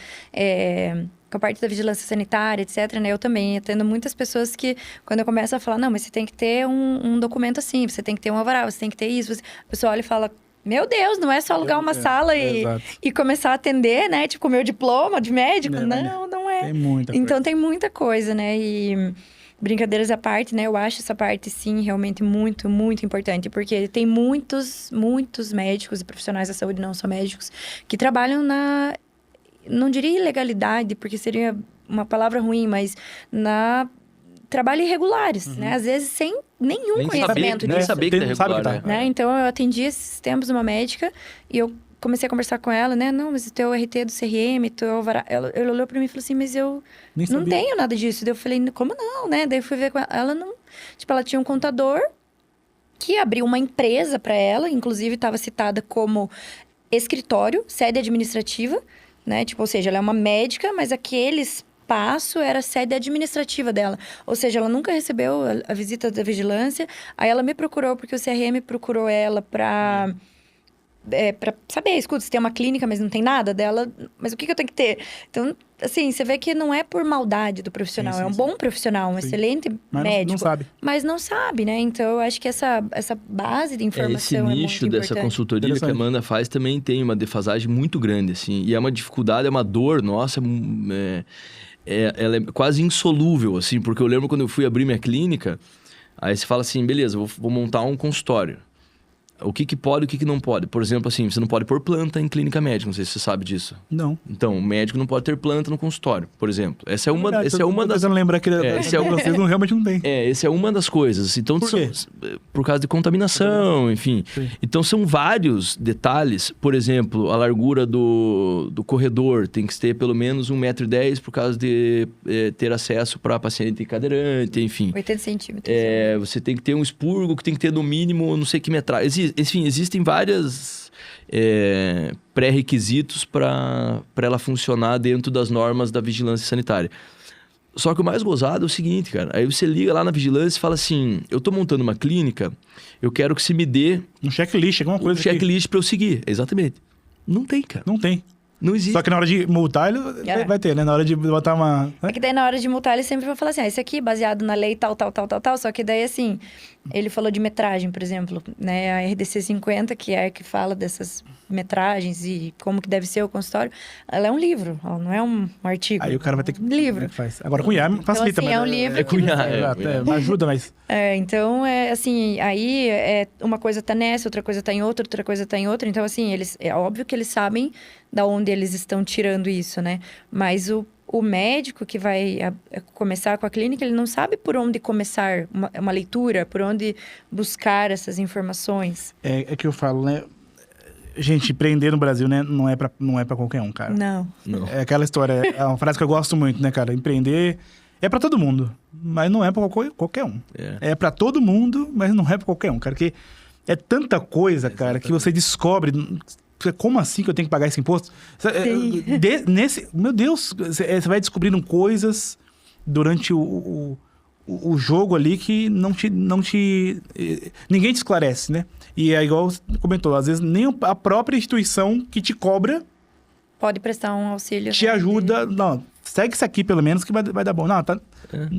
com a parte da vigilância sanitária, etc, né? Eu também atendo muitas pessoas que, quando eu começo a falar, não, mas você tem que ter um documento assim, você tem que ter um alvará, você tem que ter isso. A pessoa olha e fala... Meu Deus, não é só alugar uma sala e começar a atender, né? Tipo, com o meu diploma de médico. Não é. Tem muita coisa. Então, tem muita coisa, né? E brincadeiras à parte, né? Eu acho essa parte, sim, realmente muito, muito importante. Porque tem muitos médicos e profissionais da saúde, não só médicos, que trabalham não diria ilegalidade, porque seria uma palavra ruim, mas trabalho irregulares, né? Às vezes sem nenhum conhecimento disso. Nem saber que tá irregular, né? Então, eu atendi esses tempos uma médica e eu comecei a conversar com ela, né? Não, mas o teu RT do CRM, teu alvará... Ela olhou pra mim e falou assim, mas eu não tenho nada disso. Daí eu falei, como não, né? Daí eu fui ver com ela. Ela não... Tipo, ela tinha um contador que abriu uma empresa pra ela, inclusive estava citada como escritório, sede administrativa, né? Tipo, ou seja, ela é uma médica, mas aqueles... espaço era a sede administrativa dela. Ou seja, ela nunca recebeu a visita da vigilância. Aí ela me procurou porque o CRM procurou ela para saber, escuta, se tem uma clínica, mas não tem nada dela, mas o que eu tenho que ter? Então, assim, você vê que não é por maldade do profissional, é um bom profissional, um excelente médico. Não sabe. Mas não sabe, né? Então, eu acho que essa base de informação esse nicho dessa consultoria que a Amanda faz também tem uma defasagem muito grande, assim. E é uma dificuldade, é uma dor, nossa, ela é quase insolúvel, assim. Porque eu lembro quando eu fui abrir minha clínica, aí você fala assim, beleza, vou montar um consultório. O que pode e o que não pode? Por exemplo, assim, você não pode pôr planta em clínica médica, não sei se você sabe disso. Não. Então, o médico não pode ter planta no consultório, por exemplo. Essa é uma das... Você não lembra que vocês não, realmente não tem. Essa é uma das coisas. Então, por quê? Por causa de contaminação, enfim. Sim. Então, são vários detalhes. Por exemplo, a largura do corredor tem que ter pelo menos 1,10 m por causa de ter acesso para paciente cadeirante, enfim. 80 centímetros. Você tem que ter um expurgo que tem que ter no mínimo não sei que metragem. Enfim, existem vários pré-requisitos para ela funcionar dentro das normas da vigilância sanitária. Só que o mais gozado é o seguinte, cara. Aí você liga lá na vigilância e fala assim, eu tô montando uma clínica, eu quero que você me dê... Um checklist, alguma coisa. Um checklist para eu seguir, exatamente. Não tem, cara. Não tem. Não existe. Só que na hora de multar, ele vai ter, né? Na hora de botar uma... É que daí na hora de multar, ele sempre vai falar assim, esse aqui baseado na lei tal. Só que daí, assim, Ele falou de metragem, por exemplo, né? A RDC 50, que é a que fala dessas metragens e como que deve ser o consultório, ela é um livro, ela não é um artigo. Aí o cara vai ter que... livro. Faz. Agora com IA facilita. Então, assim, é um livro É com IA, ajuda, mas... Então, assim, aí uma coisa tá nessa, outra coisa tá em outra coisa tá em outra. Então, assim, é óbvio que eles sabem da onde eles estão tirando isso, né? Mas o médico que vai começar com a clínica, ele não sabe por onde começar uma leitura, por onde buscar essas informações. É que eu falo, né? Gente, empreender no Brasil, né? Não é pra qualquer um, cara. Não. É aquela história, é uma frase que eu gosto muito, né, cara? Empreender é pra todo mundo, mas não é pra qualquer um. É pra todo mundo, mas não é pra qualquer um, cara. Porque é tanta coisa, cara, que você descobre... Como assim que eu tenho que pagar esse imposto? Meu Deus, você vai descobrindo coisas durante o jogo ali que ninguém te esclarece, né? E é igual você comentou, às vezes nem a própria instituição que te cobra pode prestar um auxílio. Te ajuda. Não, segue isso aqui pelo menos que vai dar bom. Não, tá.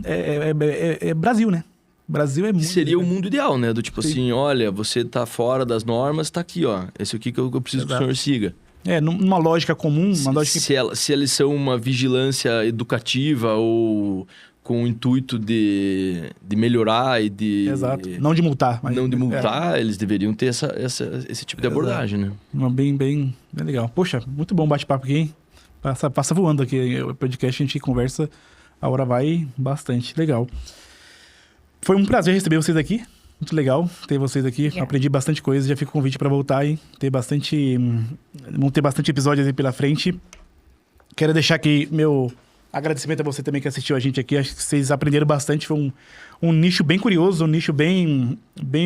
É Brasil, né? Brasil é muito... Seria o mundo ideal, né? Do tipo assim, olha, você tá fora das normas, tá aqui, ó. Esse aqui que eu preciso que o senhor siga. Numa lógica comum, uma lógica... Se eles são uma vigilância educativa ou com o intuito de melhorar e de... Exato. Não de multar. Mas... Não de multar, eles deveriam ter esse tipo de abordagem, né? Bem legal. Poxa, muito bom bate-papo aqui, hein? Passa voando aqui. O podcast a gente conversa, a hora vai bastante. Legal. Foi um prazer receber vocês aqui. Muito legal ter vocês aqui. Aprendi bastante coisa. Já fica o convite para voltar e vão ter bastante episódios aí pela frente. Quero deixar aqui meu agradecimento a você também que assistiu a gente aqui. Acho que vocês aprenderam bastante. Foi um nicho bem curioso, um nicho bem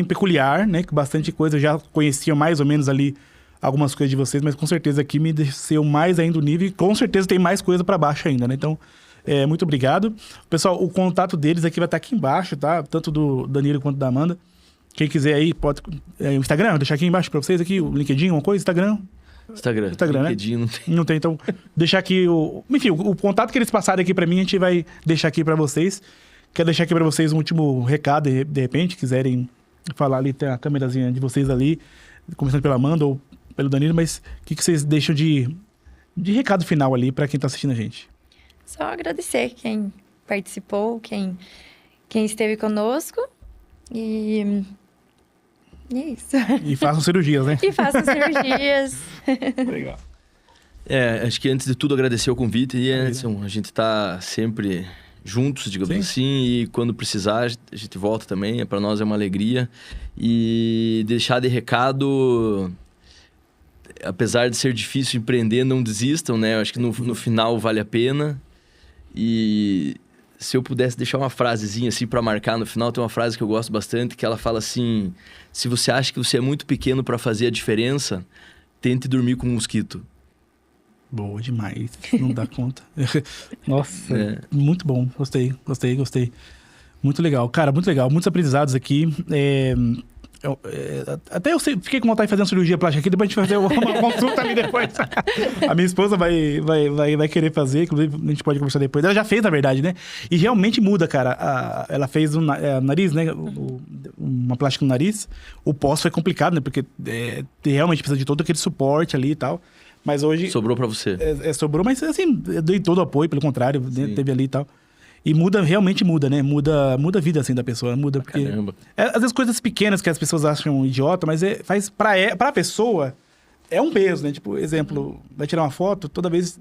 peculiar, né? Que bastante coisa. Eu já conhecia mais ou menos ali algumas coisas de vocês, mas com certeza aqui me desceu mais ainda o nível e com certeza tem mais coisa para baixo ainda, né? Então... muito obrigado. Pessoal, o contato deles aqui vai estar aqui embaixo, tá? Tanto do Danilo quanto da amanda. Quem quiser aí, pode... o Instagram, vou deixar aqui embaixo pra vocês aqui, o LinkedIn, uma coisa, Instagram, LinkedIn, né? Não tem. Não tem, então... deixar aqui Enfim, o contato que eles passaram aqui pra mim, a gente vai deixar aqui pra vocês. Quero deixar aqui pra vocês um último recado, de repente, quiserem falar ali, tem a câmerazinha de vocês ali, começando pela Amanda ou pelo Danilo, mas o que vocês deixam de recado final ali pra quem tá assistindo a gente? Só agradecer quem participou, quem esteve conosco. E é isso. E façam cirurgias, né? E façam cirurgias. Legal. Acho que antes de tudo agradecer o convite. E Anderson, a gente tá sempre juntos, digamos assim. E quando precisar, a gente volta também. Para nós é uma alegria. E deixar de recado... Apesar de ser difícil empreender, não desistam, né? Eu acho que no final vale a pena. E se eu pudesse deixar uma frasezinha assim para marcar no final, tem uma frase que eu gosto bastante, que ela fala assim: se você acha que você é muito pequeno para fazer a diferença, tente dormir com um mosquito. Boa demais, não dá conta. Nossa, muito bom, gostei. Muito legal, cara, muito legal, muitos aprendizados aqui. Até eu fiquei com vontade de fazer uma cirurgia plástica aqui, depois a gente vai fazer uma consulta ali depois. A minha esposa vai querer fazer, inclusive a gente pode conversar depois. Ela já fez, na verdade, né? E realmente muda, cara. Ela fez o nariz, né? Uma plástica no nariz. O pós foi complicado, né? Porque realmente precisa de todo aquele suporte ali e tal. Mas hoje... Sobrou pra você. Sobrou, mas assim, eu dei todo o apoio, pelo contrário, né? Teve ali e tal. E realmente muda, né? Muda a vida, assim, da pessoa. Muda porque... Caramba. Às vezes coisas pequenas que as pessoas acham idiota, mas faz pra pessoa, é um peso, né? Tipo, exemplo, vai tirar uma foto, toda vez,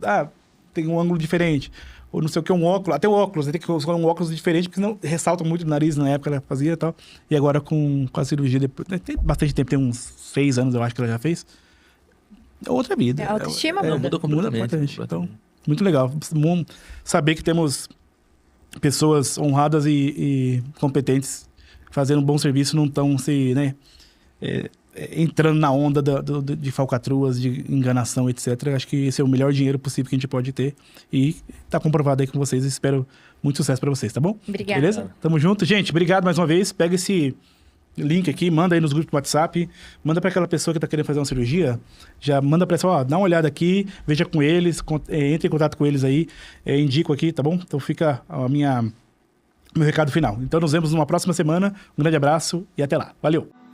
tem um ângulo diferente. Ou não sei o que, um óculos. Até o óculos, tem que usar um óculos diferente, porque senão ressalta muito o nariz na época que ela fazia e tal. E agora com a cirurgia, depois, tem bastante tempo, tem uns 6 anos, eu acho que ela já fez. É outra vida. A autoestima muda completamente. Então, muito legal. Saber que temos... pessoas honradas e competentes fazendo um bom serviço, não estão entrando na onda de falcatruas, de enganação, etc. Acho que esse é o melhor dinheiro possível que a gente pode ter. E tá comprovado aí com vocês. Espero muito sucesso para vocês, tá bom? Obrigada. Beleza? Tamo junto. Gente, obrigado mais uma vez. Pega esse link aqui, manda aí nos grupos do WhatsApp, manda para aquela pessoa que tá querendo fazer uma cirurgia, já manda para ela, dá uma olhada aqui, veja com eles, entre em contato com eles aí, indico aqui, tá bom? Então fica a minha meu recado final. Então nos vemos numa próxima semana. Um grande abraço e até lá. Valeu!